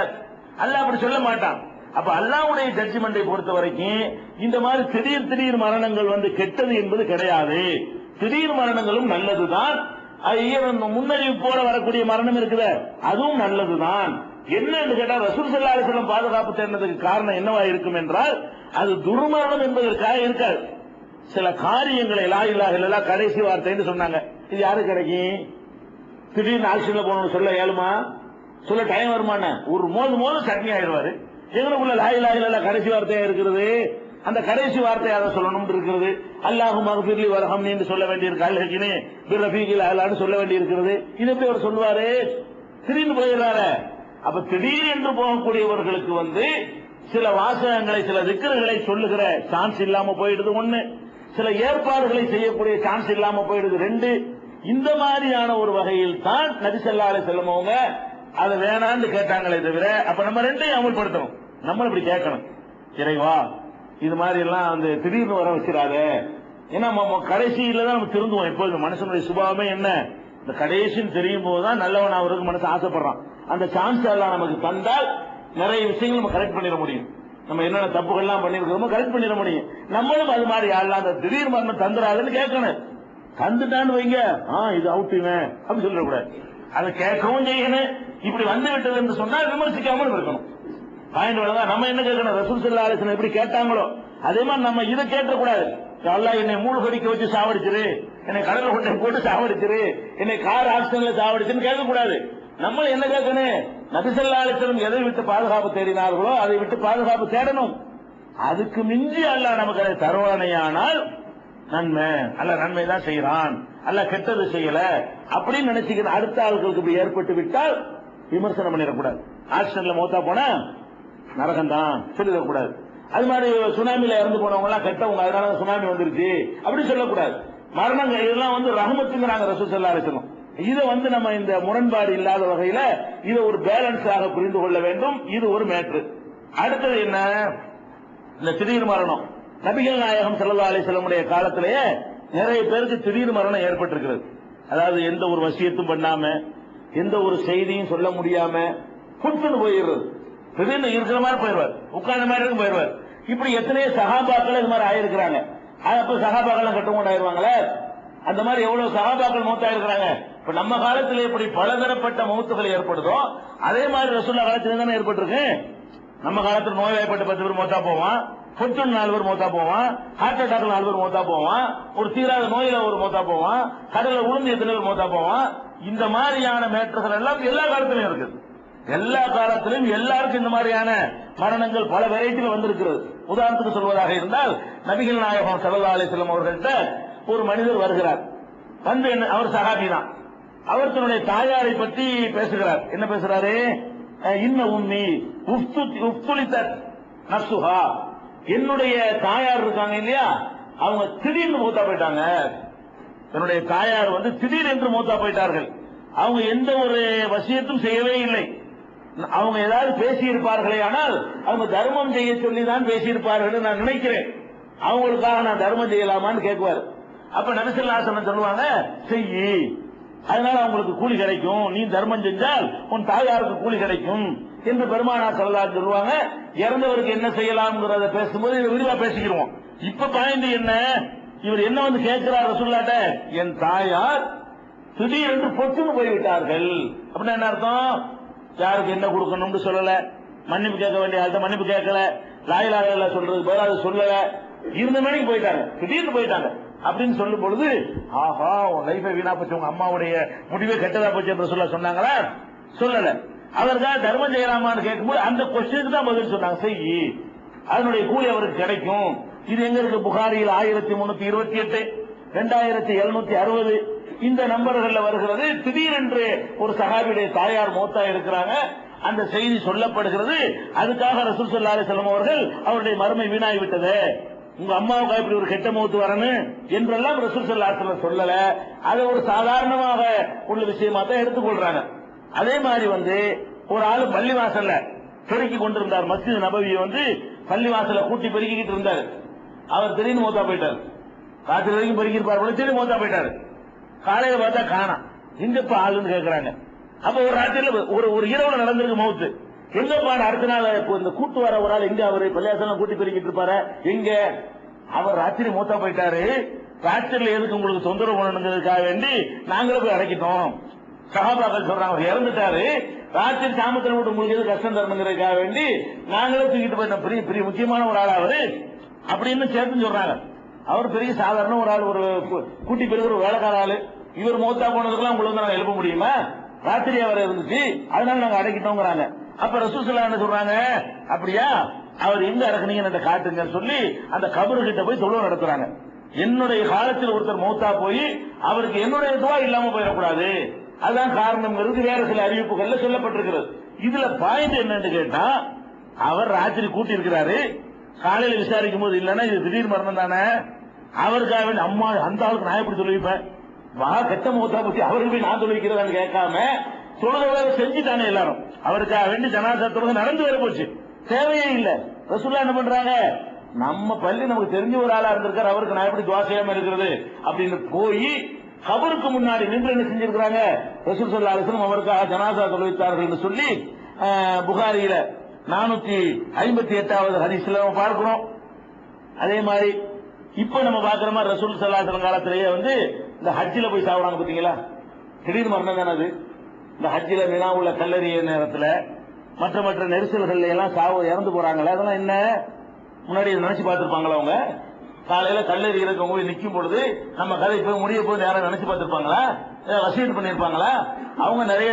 அல்லாஹ் அப்படி சொல்ல மாட்டான். அப்ப அல்லாஹ்வுடைய ஜட்ஜ்மெண்டை பொறுத்த வரைக்கும் இந்த மாதிரி திடீர் மரணங்கள் கெட்டது என்பது கிடையாது. திடீர் மரணங்களும் நல்லதுதான். முன்னறிவிப்போட வரக்கூடிய மரணம் இருக்குது, அதுவும் நல்லதுதான். என்னன்னு கேட்டா ரசூல் ஸல்லல்லாஹு அலைஹி வஸல்லம் பாதுகாப்பு தேர்ந்ததுக்கு காரணம் என்னவா இருக்கும் என்றால் அது துர்மரணம் என்பதற்காக இருக்காது. சில காரியங்களை லா இலாஹ இல்லல்லாஹ் கடைசி வார்த்தைன்னு சொன்னாங்க. இது யாரு கிடைக்கும்? திடீர்னு ஆக்சிடென்ட்ல போனவங்க சொல்ல ஏழுமா? சொல்ல டைம் வருமான? ஒரு மோது சட்னி ஆயிடுவாரு. எங்களுக்குள்ள லா இலாஹ இல்லல்லாஹ் கடைசி வார்த்தையா இருக்கிறது. அந்த கடைசி வார்த்தையை அதை சொல்லணும் இருக்கிறது. அல்லாஹும் மக்ஃபிர்லி வர்ஹம்னி என்று சொல்ல வேண்டியிருக்கு. அல்ஹகினி பிர்ரஃபீகில் அலான்னு சொல்ல வேண்டியிருக்கிறது. இது எப்படி அவர் சொல்லுவாரு? திடீர்னு போயிடுறாரு. அப்ப திடீர் என்று போகக்கூடியவர்களுக்கு சில வாசகங்களை, சில திக்ருகளை சொல்லுகிற சான்ஸ் இல்லாம போயிடுது. ஒண்ணு, சில ஏற்பாடுகளை செய்யக்கூடிய சான்ஸ் இல்லாம போயிடுது. ரெண்டு, இந்த மாதிரியான ஒரு வகையில் தான் நபி ஸல்லல்லாஹு அலைஹி வஸல்லம் அவங்க அதை வேணான்னு கேட்டாங்களே தவிர, அப்ப நம்ம ரெண்டையும் அமல்படுத்தணும். நம்ம இப்படி கேட்கணும், இறைவா இது மாதிரி எல்லாம் திடீர்னு வர வச்சிடாத. ஏன்னா கடைசியில தான் நம்ம திருந்துவோம். எப்போது மனுஷனுடைய சுபாவமே என்ன? இந்த கடைசின்னு தெரியும் போதுதான் நல்லவன் அவருக்கு மனசு ஆசைப்படுறான். அந்த சான்ஸ் எல்லாம் நமக்கு தந்தால் நிறைய விஷயங்கள் நம்ம கரெக்ட் பண்ணிட முடியும். நம்ம என்னென்ன தப்புகள்லாம் பண்ணிருக்கிறோமோ கரெக்ட் பண்ணிட முடியும். நம்மளும் அது மாதிரி யாரெல்லாம் அந்த திடீர் மரணம் தந்துடாதுன்னு கேட்கணும். தந்துட்டான்னு வைங்க, இது அவுட்டுவேன் அப்படின்னு சொல்லக்கூடாது. அதை கேட்கவும் செய்யணும். இப்படி வந்து விட்டது என்று சொன்னால் விமர்சிக்காமல் இருக்கணும். நம்ம என்ன கேட்கணும்? ரசூல் ஸல்லல்லாஹு அலைஹி வஸல்லம் எப்படி கேட்டாங்களோ அதே மாதிரி நம்ம இதை கேட்கக்கூடாது. அல்லாஹ் என்னை மூழ்கடிக்க வச்சு சாவடிச்சிரு, என்னை கடலை கொண்டை போட்டு சாவடிச்சிரு, என்னை கார் ஆக்சிடென்ட்ல சாவடிச்சுன்னு கேட்கக்கூடாது. நம்ம என்ன கேட்கணும்? நபி ஸல்லல்லாஹு அலைஹி வஸல்லம் எதை விட்டு பாதுகாப்பு தேடினார்களோ அதை விட்டு பாதுகாப்பு தேடணும். அதுக்கு மிஞ்சி அல்லாஹ் நமக்கு அதை தருவானையானால் நன்மை. அல்லாஹ் நன்மை தான் செய்யறான், அல்லாஹ் கெட்டது செய்யல அப்படின்னு நினைச்சுக்கிற அடுத்த ஆட்களுக்கு இப்படி ஏற்பட்டு விட்டால் விமர்சனம் பண்ணிடக்கூடாது. ஆக்சிடென்ட்ல மௌத்தா போனா நரகம் தான் சொல்லிடக்கூடாது. அது மாதிரி சுனாமில இறந்து போனவங்க எல்லாம் கெட்டவங்க, அதனால சுனாமி வந்துருச்சு அப்படி சொல்லக்கூடாது. மரணங்கள் இதெல்லாம் ரஹமத்துங்கிறாங்க ரசூல் ஸல்லல்லாஹு அலைஹி வஸல்லம். இதை நம்ம இந்த முரண்பாடு இல்லாத வகையில இதை ஒரு பேலன்ஸாக புரிந்து கொள்ள வேண்டும். இது ஒரு மேட்ரு. அடுத்தது என்ன? இந்த திடீர் மரணம் நபிகள் நாயகம் ஸல்லல்லாஹு அலைஹி வஸல்லம் காலத்திலேயே நிறைய பேருக்கு திடீர் மரணம் ஏற்பட்டிருக்கிறது. அதாவது எந்த ஒரு வசியத்தும் பண்ணாம, எந்த ஒரு செய்தியும் சொல்ல முடியாம புட்டுன்னு போயிடுறது. திடீர்னு இருக்கிற மாதிரி போயிடுவார், உட்கார்ந்த மாதிரி போயிடுவார். இப்படி எத்தனையோ சஹாபாக்கள் இது மாதிரி ஆயிருக்கிறாங்க. அப்ப சஹாபாக்கள் கட்டுக்கொண்டு ஆயிருவாங்களே, அந்த மாதிரி எவ்வளவு சஹாபாக்கள் மௌத்தாயிருக்கிறாங்க. இப்ப நம்ம காலத்தில் எப்படி பலதரப்பட்ட மௌத்துகள் ஏற்படுதோ அதே மாதிரி ரசூலுல்லாஹ் காலத்துல தானே ஏற்பட்டிருக்கு. நம்ம காலத்தில் நோய்வாய்ப்பட்ட 10 பேர் மௌத்தா போவான், புற்றுநோய் 4 பேர் மௌத்தா போவான், ஹார்ட் அட்டாக்ல 4 பேர் மௌத்தா போவான், ஒரு தீராத நோயில ஒரு மௌத்தா போவான், கடல்ல உளுந்து எத்தனை பேர் மௌத்தா போவான். இந்த மாதிரியான மேட்டர்கள் எல்லாம் எல்லா காலத்திலும் இருக்குது. எல்லா காலத்திலும் எல்லாருக்கும் இந்த மாதிரியான மரணங்கள் பல வெரைட்டியில் வந்திருக்கிறது. உதாரணத்துக்கு சொல்வதாக இருந்தால் நபிகள் நாயகம் ஸல்லல்லாஹு அலைஹி வஸல்லம் அவர்கள்ட்ட ஒரு மனிதர் வருகிறார். அவர் சஹாபி தான். அவர் தன்னுடைய தாயாரை பற்றி பேசுகிறார். என்ன பேசுறாரு? இன்ன உம்மி உஃப்துலிதத் நஃப்ஸுஹா, என்னுடைய தாயார் இருக்காங்க இல்லையா, அவங்க திடீர்னு மூத்தா போயிட்டாங்க. என்னுடைய தாயார் திடீர் என்று மூத்தா போயிட்டார்கள். அவங்க எந்த ஒரு வசியத்தும் செய்யவே இல்லை. அவங்க ஏதாவது பேசியிருப்பார்களே, ஆனால் அவங்க தர்மம் செய்ய சொல்லிதான் பேசியிருப்பார்கள் நான் நினைக்கிறேன். அவங்களுக்காக நான் தர்மம் செய்யலாமான்னு கேட்குவார். அப்ப நபி ஸல்லல்லாஹு அலைஹி வஸல்லம் சொல்லுவாங்க, செய்யி, அதனால அவங்களுக்கு கூலி கிடைக்கும், நீ தர்மம் செஞ்சால் உன் தாயாருக்கு கூலி கிடைக்கும் என்று பெருமானார் ஸல்லல்லாஹு அலைஹி சொல்லுவாங்க. இறந்தவருக்கு என்ன செய்யலாம்ங்கிறத பேசும்போது இதை விரிவா பேசிக்கிறோம். இப்ப பாயிண்ட் என்ன? இவர் என்ன கேட்கிறார் ரசூலுல்லாஹ்ட்ட, என் தாயார் திடீரென்று பொட்டுன்னு போய்விட்டார்கள். அப்படின்னா என்ன அர்த்தம்? யாருக்கு என்ன கொடுக்கணும்னு சொல்லல, மன்னிப்பு கேட்க வேண்டிய ஆள்கிட்ட மன்னிப்பு கேட்கல, லா இலாஹ இல்லல்லாஹ் சொல்றதுக்கு பதிலா அதை சொல்லல, இருந்த மணிக்கு போயிட்டாங்க, திடீர்னு போயிட்டாங்க அப்படின்னு சொல்லும் பொழுது, ஆஹா உன் லைஃபை வீணா போச்சு, உங்க அம்மாவுடைய முடிவே கெட்டதா போச்சு என்று சொன்னாங்களா? சொல்லல. அவருக்காக தர்மம் செய்யலாமான்னு கேட்கும்போது அந்த கொஸ்டினுக்கு தான் பதில் சொன்னாங்க, செய்யி, அதனுடைய கூலி அவருக்கு கிடைக்கும். இது எங்க இருக்கு? புகாரியில் 1328, 2760, இந்த நம்பர்கள்ல வருகிறது. திடீரென்று ஒரு சஹாபியுடைய தாயார் மௌத்தா இருக்கிறாங்க, அந்த செய்தி சொல்லப்படுகிறது. அதுக்காக ரசூல் ஸல்லல்லாஹு அலைஹி வஸல்லம் அவர்கள் அவருடைய மறுமை வீணாகி விட்டது, உங்க அம்மாவுக்கு இப்படி ஒரு கெட்ட மௌத்து வரணும் என்றெல்லாம் ரசூல் ஸல்லல்லாஹு அலைஹி வஸல்லம் சொல்லல. அதை ஒரு சாதாரணமாக உள்ள விஷயமா தான் எடுத்துக்கொள்றாங்க. அதே மாதிரி ஒரு ஆளு பள்ளிவாசல்ல பெருக்கி கொண்டிருந்தார், மஸ்ஜித் நபவியை பள்ளிவாசல கூட்டி பெருக்கிட்டு இருந்தார். அவர் திடீர்னு மௌத்தா போயிட்டார். ராத்திரி வரைக்கும் பெருக்கி இருப்பார், திடீர்னு மௌத்தா போயிட்டாரு. காலையில பார்த்தா காணா, எங்கப்பா ஆளுன்னு கேட்கிறாங்க. அப்ப ஒரு ராத்திரில ஒரு இரவுல நடந்திருக்கு மௌத்து. எங்க பாடு அடுத்த நாள் இந்த கூட்டு வர ஒரு ஆள் எங்க, அவரு பள்ளியாசலம் கூட்டி பெருக்கிட்டு இருப்பாரு, எங்க அவர் ராத்திரி மூத்தா போயிட்டாரு. ராத்திரில எதுக்கு உங்களுக்கு தொந்தரவு பண்ணணுங்கிறதுக்காக வேண்டி நாங்களே போய் அடைக்கிட்டோம். சஹாபாக்கள் சொல்றாங்க, அவர் இறந்துட்டாரு, ராத்திரி சாமத்தில் விட்டு உங்களுக்கு எது கஷ்டம் தரணுங்கிறதுக்காக வேண்டி நாங்களே தூக்கிட்டு போயிட்டோம். பெரிய பெரிய முக்கியமான ஒரு ஆள் அவரு அப்படின்னு சேர்த்து சொல்றாங்க. அவர் பெரிய சாதாரண ஒரு ஆள், ஒரு கூட்டி பெருக்கிற ஒரு வேலைக்கார ஆளு. இவர் மூத்தா போனதுக்கெல்லாம் உங்களுக்கு நாங்க எழுப்ப முடியுமா? ராத்திரி அவர் இருந்துச்சு, அதனால நாங்க அடைக்கிட்டோங்கிறாங்க. அப்ப ரசூல் ஸல்லல்லாஹு அலைஹி வஸல்லம் என்ன சொல்றாங்க, அப்படியா அவர் எங்க இறக்குனீங்கன்னு காட்டுங்க சொல்லி அந்த கபரு கிட்ட போய் தொழுகை நடத்துறாங்க. என்னுடைய காலத்தில் ஒருத்தர் மௌத்தா போய் அவருக்கு என்னுடைய துவா இல்லாம போயிடக்கூடாது, அதுதான் காரணம்ங்கிறது வேற சில அறிவிப்புகள்ல சொல்லப்பட்டிருக்கிறது. இதுல பாயிண்ட் என்னன்னு கேட்டா, அவர் ராத்திரி கூட்டி இருக்கிறாரு, காலையில விசாரிக்கும் போது இல்லன்னா இது திடீர் மரணம் தானே, அவருக்காக வேண்டி அம்மா அந்த ஆளுக்கு நான் எப்படி சொல்லிப்பேன், வா கெட்ட மௌத்தா போச்சு அவருக்கு போய் நான் சொல்லிக்கிறதான்னு கேட்காம தொழுகை செஞ்சுட்டானே எல்லாரும். அவருக்காக வேண்டி ஜனாசா தொழுகை நடந்து வர போச்சு, தேவையே இல்ல. ரசூலுல்லாஹ் என்ன பண்றாங்க, நம்ம பள்ளி நமக்கு தெரிஞ்ச ஒரு ஆளா இருந்திருக்காரு, அவருக்கு நான் எப்படி துஆ செய்யாம இருக்கிறது அப்படின்னு போய் கபருக்கு முன்னாடி நின்று என்ன செஞ்சிருக்கிறாங்க, ரசூல் ஸல்லல்லாஹு அலைஹி வஸல்லம் அவருக்காக ஜனாசா தொழுவித்தார்கள் சொல்லி புகாரியில 458வது ஹதீஸ்ல நம்ம பார்க்கிறோம். அதே மாதிரி இப்ப நம்ம பாக்குற மாதிரி ரசூல் ஸல்லல்லாஹு அலைஹி வஸல்லம் காலத்திலேயே இந்த ஹஜ்ஜில போய் சாவுறாங்க பாத்தீங்களா, திடீர் மரணம் தானே அது. இந்த ஹஜ்ஜில மினா உள்ள கல்லறிய நேரத்தில் மற்ற நெரிசல்கள் எல்லாம் இறந்து போறாங்களே, அதெல்லாம் என்ன முன்னாடி நினைச்சு பார்த்திருப்பாங்களா? அவங்க காலையில கல்லறி இருக்கவங்க போய் நிக்கும் பொழுது நம்ம கதை போய் முடிய போய் யாரும் நினைச்சு பார்த்திருப்பாங்களா? வசீட் பண்ணிருப்பாங்களா? அவங்க நிறைய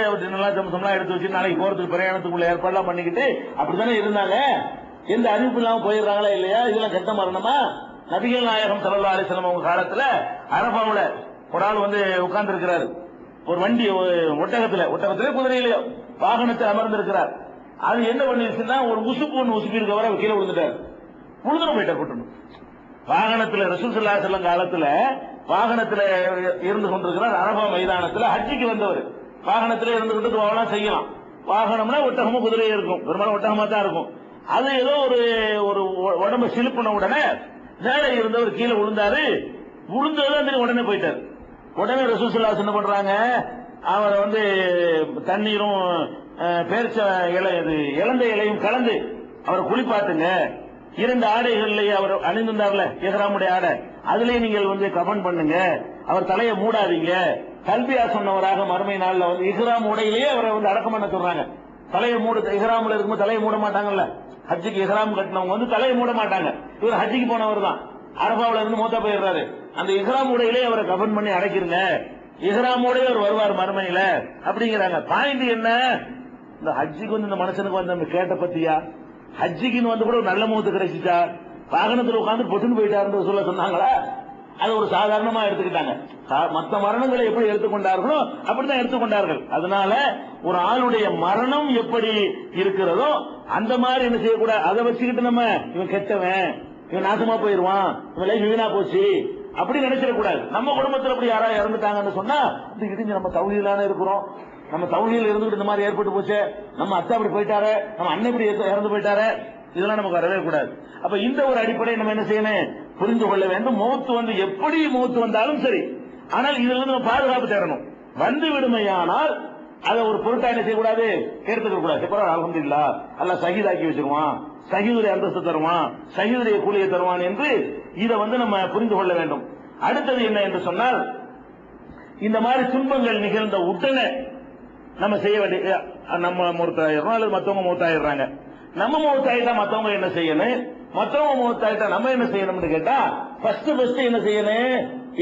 சம்சம்லாம் எடுத்து வச்சு நாளைக்கு போறதுக்கு பிரயாணத்துக்குள்ள ஏற்பாடுலாம் பண்ணிக்கிட்டு அப்படித்தானே இருந்தாங்க. எந்த அறிவிப்பு இல்லாம போயிடுறாங்களா இல்லையா? இதெல்லாம் கெட்ட மரணமா? நபிகள் நாயகம் ஸல்லல்லாஹு அலைஹி வஸல்லம் அவங்க காலத்துல அரபாவுல ஒரு ஆள் உட்கார்ந்து இருக்கிறாரு, ஒரு வண்டி ஒட்டகத்துல குதிரையில வாகனத்தில் அமர்ந்திருக்கிறார். அது என்ன பண்ணிருச்சுன்னா ஒரு உசுப்பி இருக்க வர கீழே விழுந்துட்டார், விழுந்துடும் போயிட்டார். கூட்டணும் வாகனத்துல ரசூல் ஸல்லல்லாஹு அலைஹி வஸல்லம் காலத்துல வாகனத்துல இருந்து கொண்டிருக்கிறார். அரபா மைதானத்துல ஹஜ்ஜிக்கு வந்தவர் வாகனத்துல இருந்து கொண்டு துஆலாம் செய்யலாம். வாகனம்னா ஒட்டகமும் குதிரையும் இருக்கும், பெரும்பாலும் ஒட்டகமா தான் இருக்கும். அது ஏதோ ஒரு உடம்பு சிலுப்பின உடனே மேலே இருந்தவர் கீழே விழுந்தாரு. விழுந்தது உடனே போயிட்டார். உடனே ரசூல் ஸல்லல்லாஹு அலைஹி வஸல்லம் என்ன பண்றாங்க, அவரை தண்ணீரும் பேரிச்ச இலை இளந்த இலையும் கலந்து அவரை குளிப்பாட்டுங்க. 2 ஆடைகள்லயே அவர் அணிந்திருந்தார்ல இஹ்ராமுடைய ஆடை, அதுலயே நீங்கள் கஃபன் பண்ணுங்க. அவர் தலையை மூடாதீங்க. கல்பியா சொன்னவராக மறுமை நாள்ல இஹ்ராம் உடையிலேயே அவரை அடக்கம் பண்ண சொல்றாங்க. தலையை மூட இஹ்ராம்ல இருக்கும்போது தலையை மூட மாட்டாங்கல்ல, ஹஜ்ஜுக்கு இஹ்ராம் கட்டினவங்க தலையை மூட மாட்டாங்க. இவர் ஹஜ்ஜுக்கு போனவர் தான், அரபாவுல இருந்து மூத்தா போயிடுறாரு. அந்த இஹ்ராம் உடையிலே அவரை கஃபன் பண்ணி அடைக்கிறங்க, இஹ்ராமோடய அவர் வருவார் மறுமையில அப்படிங்கிறாங்க. பாயிண்ட் என்ன, இந்த ஹஜ்ஜுக்கு இந்த மனுஷனுக்கு அந்த கேட்ட பத்தியா, ஹஜ்ஜிக்குன்னு கூட ஒரு நல்ல முகத்து கிடைச்சிச்சா, வாகனத்தில் உட்கார்ந்து பொட்டுன்னு போயிட்டாருன்னு சொல்ல சொன்னாங்களா? அது ஒரு சாதாரணமா எடுத்துக்கிட்டாங்க. மற்ற மரணங்களை எப்படி எடுத்துக்கொண்டார்களோ அப்படிதான் எடுத்துக்கொண்டார்கள். அதனால ஒரு ஆளுடைய மரணம் எப்படி இருக்கிறதோ அந்த மாதிரி என்ன செய்யக்கூடாது. அதை வச்சுக்கிட்டு நம்ம இவன் கெட்டவன், இவன் நாசமா போயிருவான், இவன் லைஃப் வீணா போச்சு அப்படி நினைச்சிடக்கூடாது. நம்ம குடும்பத்தில் அப்படி யாராவது இறந்துட்டாங்கன்னு சொன்னா இடிஞ்சு நம்ம தௌஹீதுல இருக்கிறோம், நம்ம தௌஹீதுல இருந்துகிட்டு இந்த மாதிரி ஏற்பட்டு போச்சு, நம்ம அத்தா அப்படி போயிட்டாரு, நம்ம அண்ணன் இப்படி இறந்து போயிட்டாரு, இதெல்லாம் நமக்கு வரவே கூடாது. அப்ப இந்த ஒரு அடிப்படையை நம்ம என்ன செய்யணும், புரிந்து கொள்ள வேண்டும். மௌத்து எப்படி மௌத்து வந்தாலும் சரி, ஆனால் இதுல இருந்து நம்ம பாதுகாப்பு தேடணும். வந்து விடுமையானால் அதை ஒரு பொருட்டா என்ன செய்யக்கூடாது, எடுத்துக்க கூடாது. அல்ஹம்துலில்லாஹ் அல்லாஹ் ஷஹீதாக்கி வச்சிருவான், ஷஹீதுடைய அந்தஸ்து தருவான், ஷஹீதுடைய கூலியை தருவான் என்று இதை நம்ம புரிந்து கொள்ள வேண்டும். அடுத்தது என்ன என்று சொன்னால், இந்த மாதிரி துன்பங்கள் நிகழ்ந்த உடனே நம்ம செய்ய வேண்டிய, நம்ம மூத்தாயிடுறோம் அல்லது மற்றவங்க மூத்தாயிடுறாங்க, நம்ம மூத்தாயிட்டா மற்றவங்க என்ன செய்யணும், மற்றவங்க மூத்தாயிட்டா நம்ம என்ன செய்யணும்னு கேட்டா ஃபர்ஸ்ட் என்ன செய்யணும்,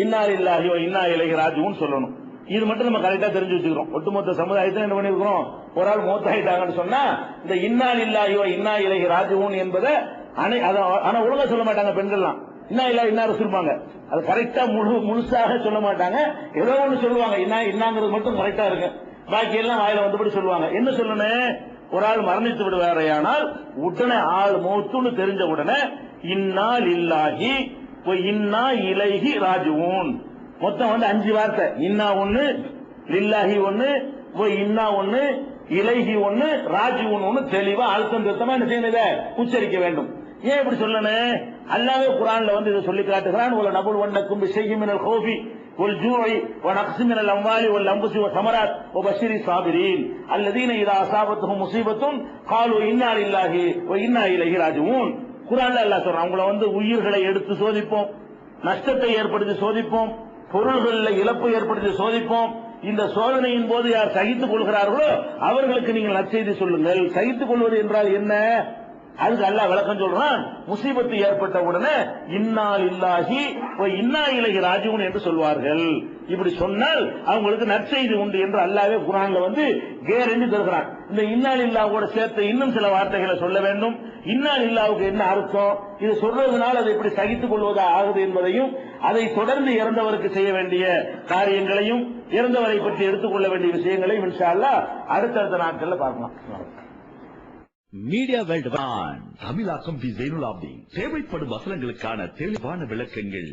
இன்னா லில்லாஹி வ இன்னா இலைஹி ராஜிஊன் சொல்லணும். இது மட்டும் நம்ம கரெக்டா தெரிஞ்சு வச்சுக்கிறோம். ஒட்டுமொத்த சமுதாயத்தை என்ன பண்ணிருக்கிறோம், ஒரு ஆள் மூத்தாயிட்டாங்கன்னு சொன்னா இந்த இன்னா லில்லாஹி வ இன்னா இலைஹி ராஜிஊன் என்பதை ஆனா ஒழுங்கா சொல்ல மாட்டாங்க பெண்கள்லாம். இன்னும் இல்ல இன்னாரு சொல்லுவாங்க. அது கரெக்டா முழுசாக சொல்ல மாட்டாங்க. ஏதோ ஒண்ணு சொல்லுவாங்க. இன்னாங்கிறது மட்டும் கரெக்டா இருக்கு. பாக்கி எல்லாம் வாயில வந்தபடி சொல்லுவாங்க. என்ன சொல்லணும்? ஒரு ஆள் மரணித்து விடுவாரையானால் உடனே ஆள் மௌத்துன்னு தெரிஞ்ச உடனே இன்னா லில்லாஹி வ இன்னா இலைஹி ராஜிஊன். மொத்தம் 5 வார்த்தை. இன்னா ஒண்ணு, லில்லாஹி ஒண்ணு, வ இன்னா ஒண்ணு, இலைஹி ஒண்ணு, ராஜிஊன் ஒண்ணு தெளிவா அழுத்தம் திருத்தமா என்ன செய்யணும்? உச்சரிக்க வேண்டும். ஏன் இப்படி சொல்லணும்? அல்லாஹ்வே குர்ஆன்ல இதை சொல்லி காட்டுகிறான். வல நபுல்வன்னக்கும் பிஷைஇம் மினல் கௌஃபி والجوع ونقص من الاموال والانفس والثمرات وبشر الصابرين الذين اذا اصابتهم مصيبه قالوا انا لله وانا اليه راجعون. குர்ஆன்ல அல்லாஹ் சொல்றான், அவங்கள உயிர்களை எடுத்து சோதிப்போம், நஷ்டத்தை ஏற்படுத்தி சோதிப்போம், பொருள்களில் இழப்பு ஏற்படுத்தி சோதிப்போம். இந்த சோதனையின் போது யார் சகித்துக் கொள்கிறார்களோ அவர்களுக்கு நீங்கள் நற்செய்தி சொல்லுங்கள். சகித்துக் கொள்வது என்றால் என்ன? அதுக்கு அல்லாஹ் விளக்கம் சொல்றான். முசீபத்து ஏற்பட்ட உடனே இன்னா லில்லாஹி வ இன்னா இலைஹி ராஜிஊன் என்று சொல்வார்கள். இப்படி சொன்னால் அவங்களுக்கு நற்செய்தி உண்டு என்று அல்லாஹ்வே குர்ஆன்ல கேரண்டி தருகிறான். இந்த இன்னா லில்லாஹோட சேர்த்து இன்னும் சில வார்த்தைகளை சொல்ல வேண்டும். இன்னா லில்லாஹுக்கு என்ன அர்த்தம், இது சொல்றதுனால அதை எப்படி சகித்துக் கொள்வதா ஆகுது என்பதையும், அதை தொடர்ந்து இறந்தவருக்கு செய்ய வேண்டிய காரியங்களையும், இறந்தவரை பற்றி எடுத்துக்கொள்ள வேண்டிய விஷயங்களையும் இன்ஷா அல்லாஹ் அடுத்தடுத்த நாட்கள்ல பார்க்கலாம். மீடியா வேர்ல்ட் தமிழாக்கம் பி ஜெய்னுல் ஆப்தீன். தேவைப்படும் வசனங்களுக்கான தெளிவான விளக்கங்கள்